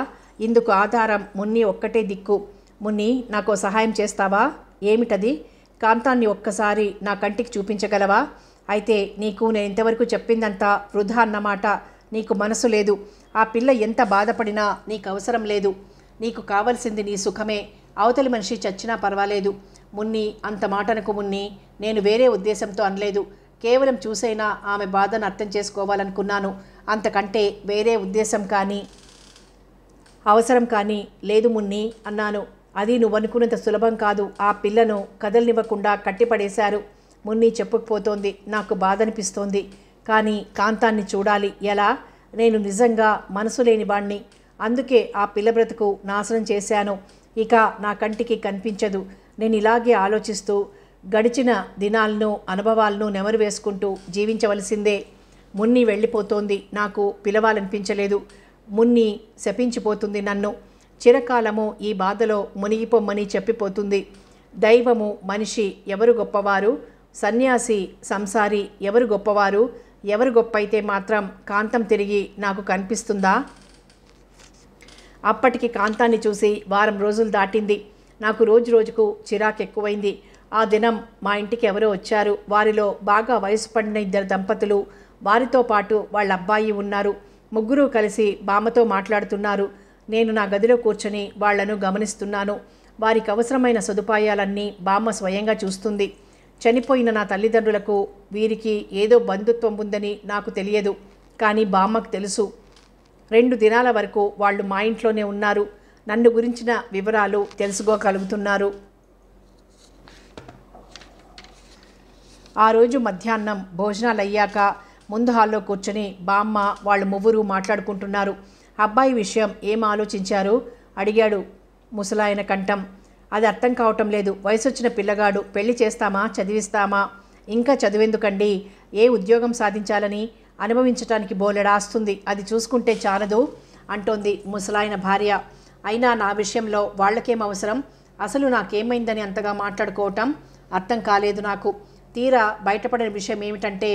ఇందుకు ఆధారం మున్ని ఒక్కటే దిక్కు. మున్ని, నాకు సహాయం చేస్తావా? ఏమిటది? కాంతాన్ని ఒక్కసారి నా కంటికి చూపించగలవా? అయితే నీకు నేను ఇంతవరకు చెప్పిందంతా వృధా అన్నమాట. నీకు మనసు లేదు. ఆ పిల్ల ఎంత బాధపడినా నీకు అవసరం లేదు. నీకు కావలసింది నీ సుఖమే. అవతలి మనిషి చచ్చినా పర్వాలేదు. మున్ని, అంత మాటనకు మున్ని. నేను వేరే ఉద్దేశంతో అనలేదు. కేవలం చూసైనా ఆమె బాధను అర్థం చేసుకోవాలనుకున్నాను. అంతకంటే వేరే ఉద్దేశం కానీ అవసరం కానీ లేదు మున్ని అన్నాను. అది నువ్వనుకున్నంత సులభం కాదు. ఆ పిల్లను కదలనివ్వకుండా కట్టిపడేశారు. మున్ని చెప్పుకుపోతోంది. నాకు బాధ అనిపిస్తోంది. కానీ కాంతాన్ని చూడాలి. ఎలా? నేను నిజంగా మనసు లేని వాణ్ణి. అందుకే ఆ పిల్ల బ్రతుకు నాశనం చేశాను. ఇక నా కంటికి కనిపించదు. నేను ఇలాగే ఆలోచిస్తూ గడిచిన దినాలను అనుభవాలను నెమరు వేసుకుంటూ జీవించవలసిందే. మున్ని వెళ్ళిపోతోంది. నాకు పిలవాలనిపించలేదు. మున్ని శపించిపోతుంది నన్ను. చిరకాలము ఈ బాధలో మునిగిపోమ్మని చెప్పిపోతుంది. దైవము, మనిషి ఎవరు గొప్పవారు? సన్యాసి, సంసారి ఎవరు గొప్పవారు? ఎవరు గొప్ప అయితే మాత్రం కాంతం తిరిగి నాకు కనిపిస్తుందా? అప్పటికి కాంతాన్ని చూసి వారం రోజులు దాటింది. నాకు రోజు రోజుకు చిరాకు ఎక్కువైంది. ఆ దినం మా ఇంటికి ఎవరో వచ్చారు. వారిలో బాగా వయసు పడిన 2 దంపతులు, వారితో పాటు వాళ్ళ అబ్బాయి ఉన్నారు. ముగ్గురు కలిసి బామ్మతో మాట్లాడుతున్నారు. నేను నా గదిలో కూర్చొని వాళ్లను గమనిస్తున్నాను. వారికి అవసరమైన సదుపాయాలన్నీ బామ్మ స్వయంగా చూస్తుంది. చనిపోయిన నా తల్లిదండ్రులకు వీరికి ఏదో బంధుత్వం ఉందని నాకు తెలియదు. కానీ బామ్మకు తెలుసు. 2 దినాల వరకు వాళ్ళు మా ఇంట్లోనే ఉన్నారు. నన్ను గురించిన వివరాలు తెలుసుకోగలుగుతున్నారు. ఆ రోజు మధ్యాహ్నం భోజనాలు అయ్యాక ముందు హాల్లో కూర్చొని బామ్మ వాళ్ళు ముగ్గురు మాట్లాడుకుంటున్నారు. అబ్బాయి విషయం ఏం ఆలోచించారు? అడిగాడు ముసలాయన కంఠం. అది అర్థం కావటం లేదు. వయసొచ్చిన పిల్లగాడు, పెళ్లి చేస్తామా, చదివిస్తామా? ఇంకా చదివేందుకండి? ఏ ఉద్యోగం సాధించాలని? అనుభవించటానికి బోలెడాస్తుంది, అది చూసుకుంటే చాలదు అంటోంది ముసలాయన భార్య. అయినా నా విషయంలో వాళ్ళకేం అవసరం? అసలు నాకేమైందని అంతగా మాట్లాడుకోవటం అర్థం కాలేదు నాకు. తీరా బయటపడిన విషయం ఏమిటంటే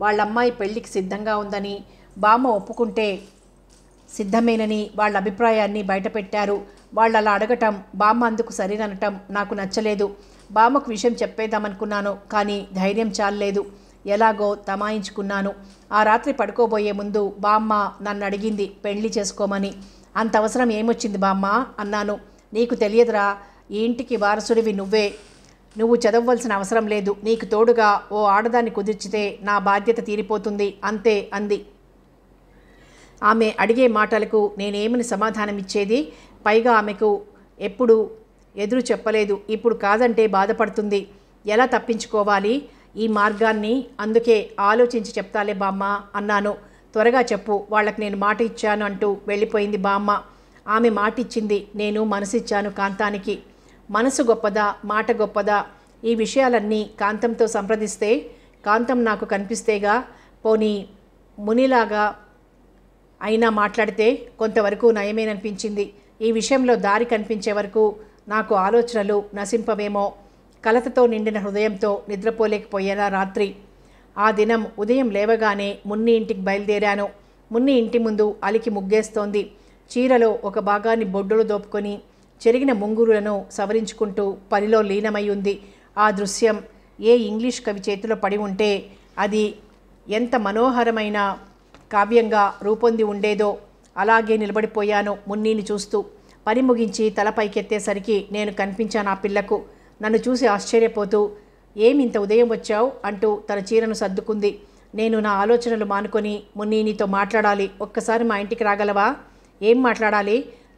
వాళ్ళమ్మాయి పెళ్లికి సిద్ధంగా ఉందని, బామ్మ ఒప్పుకుంటే సిద్ధమేనని వాళ్ళ అభిప్రాయాన్ని బయటపెట్టారు. వాళ్ళు అలా అడగటం, బామ్మ అందుకు సరిననటం నాకు నచ్చలేదు. బామ్మకు విషయం చెప్పేద్దామనుకున్నాను, కానీ ధైర్యం చాలలేదు. ఎలాగో తమాయించుకున్నాను. ఆ రాత్రి పడుకోబోయే ముందు బామ్మ నన్ను అడిగింది పెళ్లి చేసుకోమని. అంత అవసరం ఏమొచ్చింది బామ్మ అన్నాను. నీకు తెలియదురా, ఈ ఇంటికి వారసుడివి నువ్వే. నువ్వు చదవవలసిన అవసరం లేదు. నీకు తోడుగా ఓ ఆడదాన్ని కుదిర్చితే నా బాధ్యత తీరిపోతుంది అంతే అంది. ఆమె అడిగే మాటలకు నేనేమని సమాధానమిచ్చేది? పైగా ఆమెకు ఎప్పుడు ఎదురు చెప్పలేదు. ఇప్పుడు కాదంటే బాధపడుతుంది. ఎలా తప్పించుకోవాలి ఈ మార్గాన్ని? అందుకే ఆలోచించి చెప్తాలే బామ్మ అన్నాను. త్వరగా చెప్పు, వాళ్ళకి నేను మాట ఇచ్చాను అంటూ వెళ్ళిపోయింది బామ్మ. ఆమె మాట ఇచ్చింది, నేను మనసిచ్చాను కాంతానికి. మనసు గొప్పదా, మాట గొప్పదా? ఈ విషయాలన్నీ కాంతంతో సంప్రదిస్తే, కాంతం నాకు కనిపిస్తేగా, పోనీ మునిలాగా అయినా మాట్లాడితే కొంతవరకు నయమేననిపించింది. ఈ విషయంలో దారి కనిపించే వరకు నాకు ఆలోచనలు నశింపవేమో. కలతతో నిండిన హృదయంతో నిద్రపోలేకపోయేలా రాత్రి. ఆ దినం ఉదయం లేవగానే మున్ని ఇంటికి బయలుదేరాను. మున్ని ఇంటి ముందు అలికి ముగ్గేస్తోంది. చీరలో ఒక భాగాన్ని బొడ్డులు దోపుకొని చెరిగిన ముంగురులను సవరించుకుంటూ పనిలో లీనమై ఉంది. ఆ దృశ్యం ఏ ఇంగ్లీష్ కవి చేతిలో పడి ఉంటే అది ఎంత మనోహరమైన కావ్యంగా రూపొంది ఉండేదో. అలాగే నిలబడిపోయాను మున్నీని చూస్తూ. పని ముగించి తల పైకెత్తేసరికి నేను కనిపించాను ఆ పిల్లకు. నన్ను చూసి ఆశ్చర్యపోతూ, ఏమింత ఉదయం వచ్చావు అంటూ తన చీరను సర్దుకుంది. నేను నా ఆలోచనలు మానుకొని, మున్నీ నీతో మాట్లాడాలి, ఒక్కసారి మా ఇంటికి రాగలవా? ఏం మాట్లాడాలి?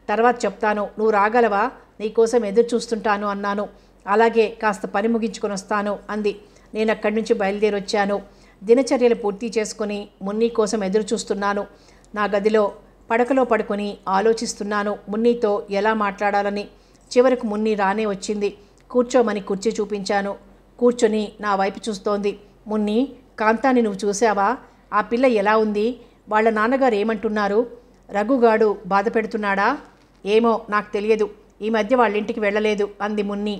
తర్వాత చెప్తాను, నువ్వు రాగలవా? నీకోసం ఎదురు చూస్తుంటాను అన్నాను. అలాగే, కాస్త పని ముగించుకొని వస్తాను అంది. నేను అక్కడి నుంచి బయలుదేరి వచ్చాను. దినచర్యలు పూర్తి చేసుకుని మున్నీ కోసం ఎదురు చూస్తున్నాను. నా గదిలో పడకలో పడుకొని ఆలోచిస్తున్నాను మున్నీతో ఎలా మాట్లాడాలని. చివరకు మున్నీ రానే వచ్చింది. కూర్చోమని కుర్చీ చూపించాను. కూర్చొని నా వైపు చూస్తోంది. మున్నీ, కాంతాన్ని నువ్వు చూసావా? ఆ పిల్ల ఎలా ఉంది? వాళ్ళ నాన్నగారు ఏమంటున్నారు? రఘుగాడు బాధ పెడుతున్నాడా? ఏమో నాకు తెలియదు. ఈ మధ్య వాళ్ళ ఇంటికి వెళ్ళలేదు అంది మున్నీ.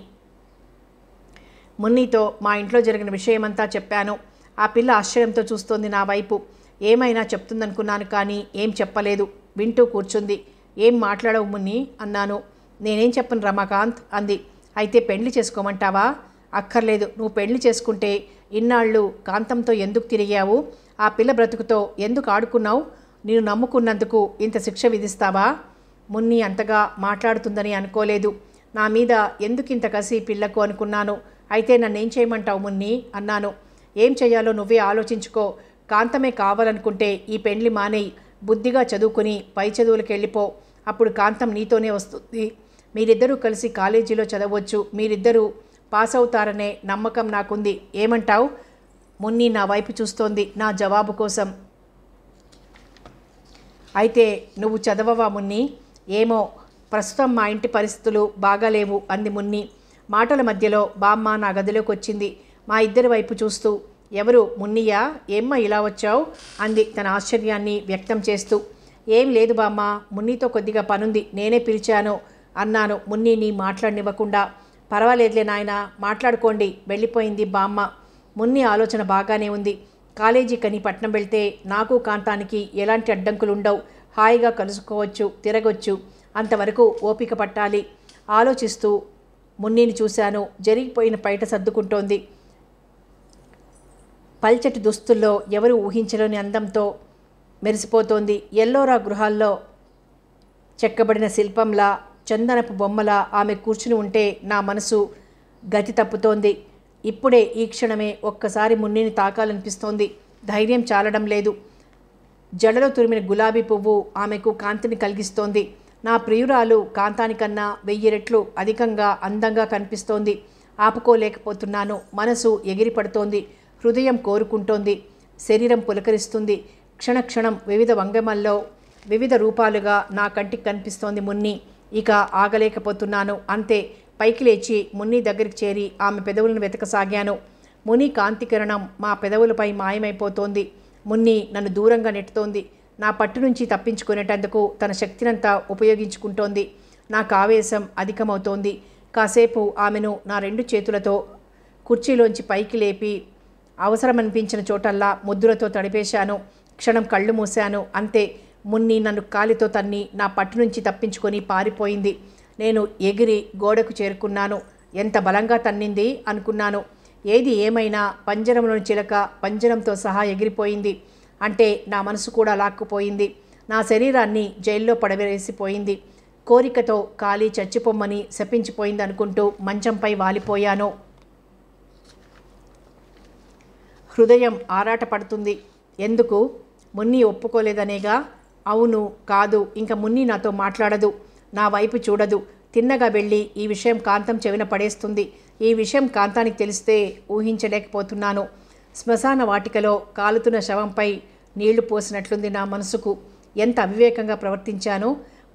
మున్నీతో మా ఇంట్లో జరిగిన విషయమంతా చెప్పాను. ఆ పిల్ల ఆశ్చర్యంతో చూస్తోంది నా వైపు. ఏమైనా చెప్తుందనుకున్నాను, కానీ ఏం చెప్పలేదు. వింటూ కూర్చుంది. ఏం మాట్లాడవు మున్నీ అన్నాను. నేనేం చెప్పను రమాకాంత్ అంది. అయితే పెళ్లి చేసుకోమంటావా? అక్కర్లేదు. నువ్వు పెళ్లి చేసుకుంటే ఇన్నాళ్ళు కాంతంతో ఎందుకు తిరిగావు? ఆ పిల్ల బ్రతుకుతో ఎందుకు ఆడుకున్నావు? నేను నమ్ముకున్నందుకు ఇంత శిక్ష విధిస్తావా? మున్ని అంతగా మాట్లాడుతుందని అనుకోలేదు. నా మీద ఎందుకింత కసి పిల్లకు అనుకున్నాను. అయితే నన్నేం చేయమంటావు మున్ని అన్నాను. ఏం చేయాలో నువ్వే ఆలోచించుకో. కాంతమే కావాలనుకుంటే ఈ పెండ్లి మానేయి. బుద్ధిగా చదువుకుని పై చదువులకు వెళ్ళిపో. అప్పుడు కాంతం నీతోనే వస్తుంది. మీరిద్దరూ కలిసి కాలేజీలో చదవచ్చు. మీరిద్దరూ పాస్ అవుతారనే నమ్మకం నాకుంది. ఏమంటావు? మున్ని నా వైపు చూస్తోంది నా జవాబు కోసం. అయితే నువ్వు చదవవా మున్ని? ఏమో, ప్రస్తుతం మా ఇంటి పరిస్థితులు బాగాలేవు అంది మున్ని. మాటల మధ్యలో బామ్మ నా గదిలోకి వచ్చింది. మా ఇద్దరి వైపు చూస్తూ, ఎవరు మున్నియా? ఏమ్మా ఇలా వచ్చావు అంది తన ఆశ్చర్యాన్ని వ్యక్తం చేస్తూ. ఏం లేదు బామ్మ, మున్నితో కొద్దిగా పనుంది, నేనే పిలిచాను అన్నాను మున్నిని మాట్లాడనివ్వకుండా. పర్వాలేదులే నాయన, మాట్లాడుకోండి వెళ్ళిపోయింది బామ్మ. మున్ని ఆలోచన బాగానే ఉంది. కాలేజీ కని పట్నం వెళ్తే నాకు కాంతానికి ఎలాంటి అడ్డంకులు ఉండవు. హాయిగా కలుసుకోవచ్చు, తిరగొచ్చు. అంతవరకు ఓపిక పట్టాలి. ఆలోచిస్తూ మున్నిని చూశాను. జరిగిపోయిన పైట సర్దుకుంటోంది. పల్చటి దుస్తుల్లో ఎవరు ఊహించలేని అందంతో మెరిసిపోతోంది. ఎల్లోరా గృహాల్లో చెక్కబడిన శిల్పంలా, చందనపు బొమ్మలా ఆమె కూర్చుని ఉంటే నా మనసు గతి తప్పుతోంది. ఇప్పుడే ఈ క్షణమే ఒక్కసారి మున్నిని తాకాలనిపిస్తోంది. ధైర్యం చాలడం లేదు. జడలో తురిమిన గులాబీ పువ్వు ఆమెకు కాంతిని కలిగిస్తోంది. నా ప్రియురాలు కాంతానికన్నా 1000 రెట్లు అధికంగా అందంగా కనిపిస్తోంది. ఆపుకోలేకపోతున్నాను. మనసు ఎగిరిపడుతోంది. హృదయం కోరుకుంటోంది. శరీరం పులకరిస్తుంది. క్షణక్షణం వివిధ వంగమల్లో వివిధ రూపాలుగా నా కంటికి కనిపిస్తోంది మున్ని. ఇక ఆగలేకపోతున్నాను. అంతే, పైకి లేచి మున్ని దగ్గరికి చేరి ఆమె పెదవులను వెతకసాగాను. ముని కాంతికిరణం మా పెదవులపై మాయమైపోతోంది. మున్ని నన్ను దూరంగా నెట్టుతోంది. నా పట్టు నుంచి తప్పించుకునేటందుకు తన శక్తినంతా ఉపయోగించుకుంటోంది. నాకు ఆవేశం అధికమవుతోంది. కాసేపు ఆమెను నా 2 చేతులతో కుర్చీలోంచి పైకి లేపి అవసరమనిపించిన చోటల్లా ముద్దులతో తడిపేశాను. క్షణం కళ్ళు మూశాను. అంతే. మున్ని నన్ను కాలితో తన్ని నా పట్టు నుంచి తప్పించుకొని పారిపోయింది. నేను ఎగిరి గోడకు చేరుకున్నాను. ఎంత బలంగా తన్నింది అనుకున్నాను. ఏది ఏమైనా పంజరంలోని చిలక పంజరంతో సహా ఎగిరిపోయింది. అంటే నా మనసు కూడా లాక్కుపోయింది. నా శరీరాన్ని జైల్లో పడవేసిపోయింది. కోరికతో కాలి చచ్చిపోమ్మని శపించిపోయింది అనుకుంటూ మంచంపై వాలిపోయాను. హృదయం ఆరాటపడుతుంది. ఎందుకు? మున్ని ఒప్పుకోలేదనేగా? అవును, కాదు, ఇంక మున్ని నాతో మాట్లాడదు, నా వైపు చూడదు. తిన్నగా వెళ్ళి ఈ విషయం కాంతం చెవిన పడేస్తుంది. ఈ విషయం కాంతానికి తెలిస్తే ఊహించలేకపోతున్నాను. శ్మశాన వాటికలో కాలుతున్న శవంపై నీళ్లు పోసినట్లుంది నా మనసుకు. ఎంత అవివేకంగా ప్రవర్తించానో.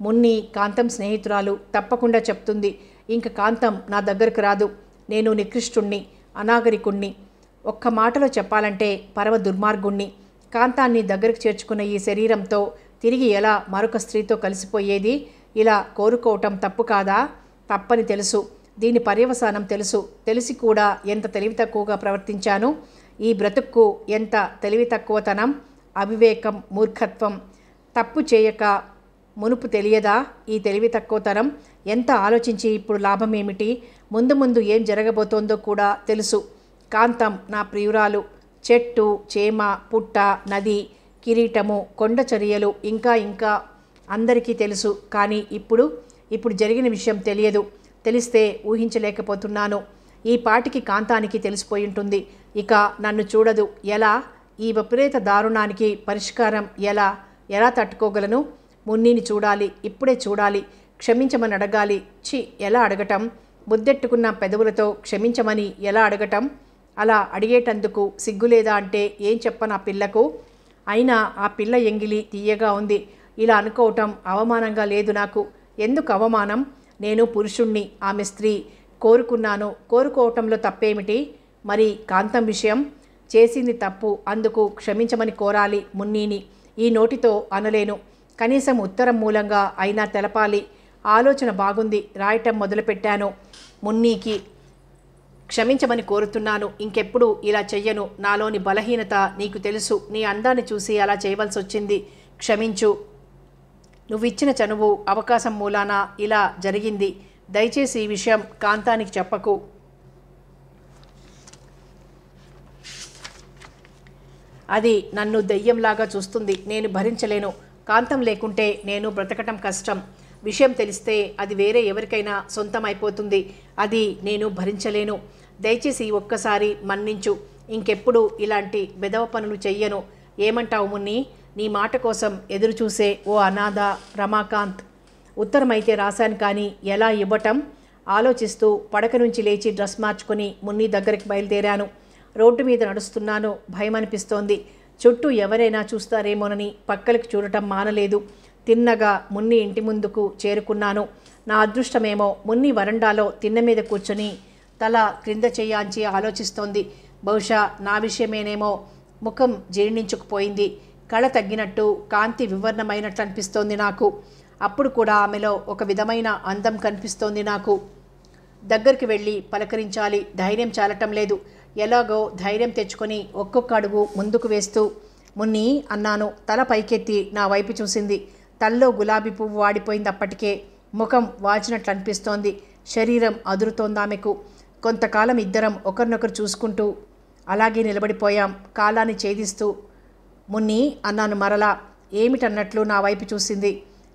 మున్ని కాంతం స్నేహితురాలు, తప్పకుండా చెప్తుంది. ఇంక కాంతం నా దగ్గరకు రాదు. నేను నికృష్టుణ్ణి, అనాగరికుణ్ణి, ఒక్క మాటలో చెప్పాలంటే పరమ దుర్మార్గుణ్ణి. కాంతాన్ని దగ్గరకు చేర్చుకున్న ఈ శరీరంతో తిరిగి ఎలా మరొక స్త్రీతో కలిసిపోయేది? ఇలా కోరుకోవటం తప్పు కాదా? తప్పని తెలుసు. దీని పర్యవసానం తెలుసు. తెలిసి కూడా ఎంత తెలివి తక్కువగా ప్రవర్తించాను. ఈ బ్రతుక్కు ఎంత తెలివి తక్కువతనం, అవివేకం, మూర్ఖత్వం. తప్పు చేయక మునుపు తెలియదా ఈ తెలివి తక్కువతనం? ఎంత ఆలోచించి ఇప్పుడు లాభం ఏమిటి? ముందు ముందు ఏం జరగబోతోందో కూడా తెలుసు. కాంతం నా ప్రియురాలు. చెట్టు, చేమ, పుట్ట, నది, కిరీటము, కొండ చర్యలు, ఇంకా ఇంకా అందరికీ తెలుసు. కానీ ఇప్పుడు జరిగిన విషయం తెలియదు. తెలిస్తే ఊహించలేకపోతున్నాను. ఈ పాటికి కాంతానికి తెలిసిపోయి ఉంటుంది. ఇక నన్ను చూడదు. ఎలా? ఈ విపరీత దారుణానికి పరిష్కారం ఎలా తట్టుకోగలను? మున్నిని చూడాలి, ఇప్పుడే చూడాలి. క్షమించమని అడగాలి. ఎలా అడగటం? ముద్దెట్టుకున్న పెదవులతో క్షమించమని ఎలా అడగటం? అలా అడిగేటందుకు సిగ్గులేదా అంటే ఏం చెప్పను ఆ పిల్లకు? అయినా ఆ పిల్ల ఎంగిలి తీయగా ఉంది. ఇలా అనుకోవటం అవమానంగా లేదు నాకు. ఎందుకు అవమానం? నేను పురుషుణ్ణి, ఆమె స్త్రీ. కోరుకున్నాను. కోరుకోవటంలో తప్పేమిటి? మరి కాంతం విషయం? చేసింది తప్పు, అందుకు క్షమించమని కోరాలి మున్నీని. ఈ నోటితో అనలేను. కనీసం ఉత్తరం మూలంగా అయినా తెలపాలి. ఆలోచన బాగుంది. రాయటం మొదలుపెట్టాను. మున్నీకి క్షమించమని కోరుతున్నాను. ఇంకెప్పుడు ఇలా చెయ్యను. నాలోని బలహీనత నీకు తెలుసు. నీ అందాన్ని చూసి అలా చేయవలసి వచ్చింది. క్షమించు. నువ్విచ్చిన చనువు, అవకాశం మూలాన ఇలా జరిగింది. దయచేసి ఈ విషయం కాంతానికి చెప్పకు. అది నన్ను దెయ్యంలాగా చూస్తుంది. నేను భరించలేను. కాంతం లేకుంటే నేను బ్రతకటం కష్టం. విషయం తెలిస్తే అది వేరే ఎవరికైనా సొంతం అయిపోతుంది. అది నేను భరించలేను. దయచేసి ఒక్కసారి మన్నించు. ఇంకెప్పుడు ఇలాంటి బెదవ పనులు చెయ్యను. ఏమంటావు మున్ని? నీ మాట కోసం ఎదురు చూసే ఓ అనాథ రమాకాంత్. ఉత్తరం అయితే రాశాను, కానీ ఎలా ఇవ్వటం? ఆలోచిస్తూ పడక నుంచి లేచి డ్రెస్ మార్చుకొని మున్ని దగ్గరికి బయలుదేరాను. రోడ్డు మీద నడుస్తున్నాను. భయం అనిపిస్తోంది. చుట్టూ ఎవరైనా చూస్తారేమోనని పక్కలకు చూడటం మానలేదు. తిన్నగా మున్ని ఇంటి ముందుకు చేరుకున్నాను. నా అదృష్టమేమో మున్ని వరండాలో తిన్న మీద కూర్చొని తల క్రింద చేయాంచి ఆలోచిస్తోంది. బహుశా నా విషయమేనేమో. ముఖం జీర్ణించుకుపోయింది. కళ తగ్గినట్టు, కాంతి వివర్ణమైనట్లు అనిపిస్తోంది నాకు. అప్పుడు కూడా ఆమెలో ఒక విధమైన అందం కనిపిస్తోంది నాకు. దగ్గరికి వెళ్ళి పలకరించాలి. ధైర్యం చాలటం లేదు. ఎలాగో ధైర్యం తెచ్చుకొని ఒక్కొక్క అడుగు ముందుకు వేస్తూ మున్ని అన్నాను. తల పైకెత్తి నా వైపు చూసింది. తల్లో గులాబీ పువ్వు వాడిపోయింది. అప్పటికే ముఖం వాచినట్లు అనిపిస్తోంది. శరీరం అదురుతోందామెకు. కొంతకాలం ఇద్దరం ఒకరినొకరు చూసుకుంటూ అలాగే నిలబడిపోయాం, కాలాన్ని ఛేదిస్తూ. మున్ని అన్నాను మరలా. ఏమిటన్నట్లు నా వైపు చూసింది.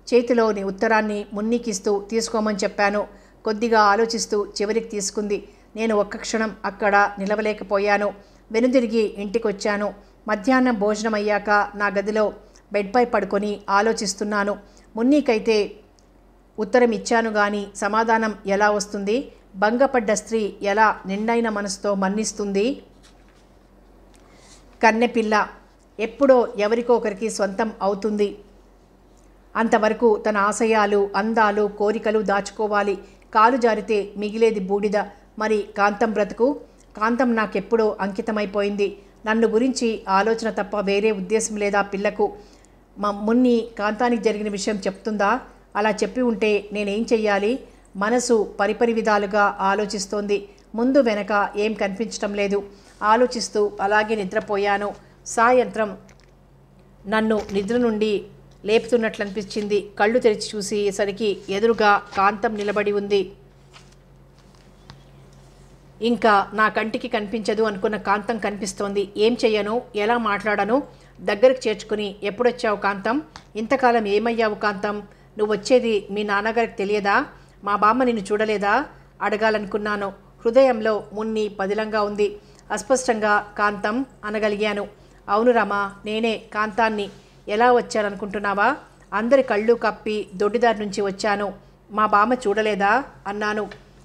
చేతిలోని ఉత్తరాన్ని మున్నికిస్తూ తీసుకోమని చెప్పాను. కొద్దిగా ఆలోచిస్తూ చివరికి తీసుకుంది. నేను ఒక్క క్షణం అక్కడ నిలవలేకపోయాను. వెనుదిరిగి ఇంటికొచ్చాను. మధ్యాహ్నం భోజనం అయ్యాక నా గదిలో బెడ్పై పడుకొని ఆలోచిస్తున్నాను. మున్నీకైతే ఉత్తరం ఇచ్చాను కానీ సమాధానం ఎలా వస్తుంది? భంగపడ్డ స్త్రీ ఎలా నిండైన మనసుతో మన్నిస్తుంది? కన్నెపిల్ల ఎప్పుడో ఎవరికో ఒకరికి సొంతం అవుతుంది. అంతవరకు తన ఆశయాలు, అందాలు, కోరికలు దాచుకోవాలి. కాలు జారితే మిగిలేది బూడిద. మరి కాంతం బ్రతుకు? కాంతం నాకెప్పుడో అంకితమైపోయింది. నన్ను గురించి ఆలోచన తప్ప వేరే ఉద్దేశం లేదా పిల్లకు? మా మున్ని కాంతానికి జరిగిన విషయం చెప్తుందా? అలా చెప్పి ఉంటే నేనేం చెయ్యాలి? మనసు పరిపరి విధాలుగా ఆలోచిస్తోంది. ముందు వెనక ఏం కనిపించటం లేదు. ఆలోచిస్తూ అలాగే నిద్రపోయాను. సాయంత్రం నన్ను నిద్ర నుండి లేపుతున్నట్లనిపించింది. కళ్ళు తెరిచి చూసేసరికి ఎదురుగా కాంతం నిలబడి ఉంది. ఇంకా నా కంటికి కనిపించదు అనుకున్న కాంతం కనిపిస్తోంది. ఏం చెయ్యను, ఎలా మాట్లాడను? దగ్గరకు చేర్చుకుని, ఎప్పుడొచ్చావు కాంతం? ఇంతకాలం ఏమయ్యావు కాంతం? నువ్వు వచ్చేది మీ నాన్నగారికి తెలియదా? మా బామ్మ నిన్ను చూడలేదా? అడగాలనుకున్నాను. హృదయంలో మున్ని పదిలంగా ఉంది. అస్పష్టంగా కాంతం అనగలిగాను. అవును రామా, నేనే కాంతాన్ని. ఎలా వచ్చాననుకుంటున్నావా? అందరి కళ్ళు కప్పి దొడ్డిదారి నుంచి వచ్చాను. మా బామ్మ చూడలేదా అన్నాను.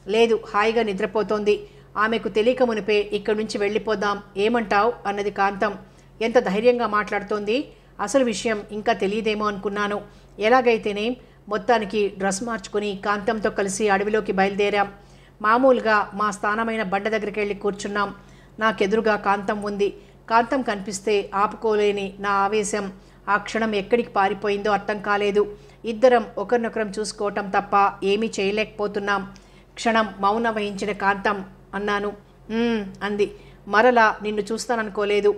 లేదు, హాయిగా నిద్రపోతోంది. ఆమెకు తెలియక మునిపే ఇక్కడి నుంచి వెళ్ళిపోదాం, ఏమంటావ్ అన్నది కాంతం. ఎంత ధైర్యంగా మాట్లాడుతోంది. అసలు విషయం ఇంకా తెలియదేమో అనుకున్నాను. ఎలాగైతేనే మొత్తానికి డ్రెస్ మార్చుకుని కాంతంతో కలిసి అడవిలోకి బయలుదేరాం. మామూలుగా మా స్థానమైన బండ దగ్గరికి వెళ్ళి కూర్చున్నాం. నాకెదురుగా కాంతం ఉంది. కాంతం కనిపిస్తే ఆపుకోలేని నా ఆవేశం ఆ క్షణం ఎక్కడికి పారిపోయిందో అర్థం కాలేదు. ఇద్దరం ఒకరినొకరం చూసుకోవటం తప్ప ఏమీ చేయలేకపోతున్నాం. క్షణం మౌనం వహించిన కాంతం అన్నాను. అంది. మరలా నిన్ను చూస్తాననుకోలేదు.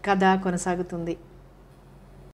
కథ కొనసాగుతుంది.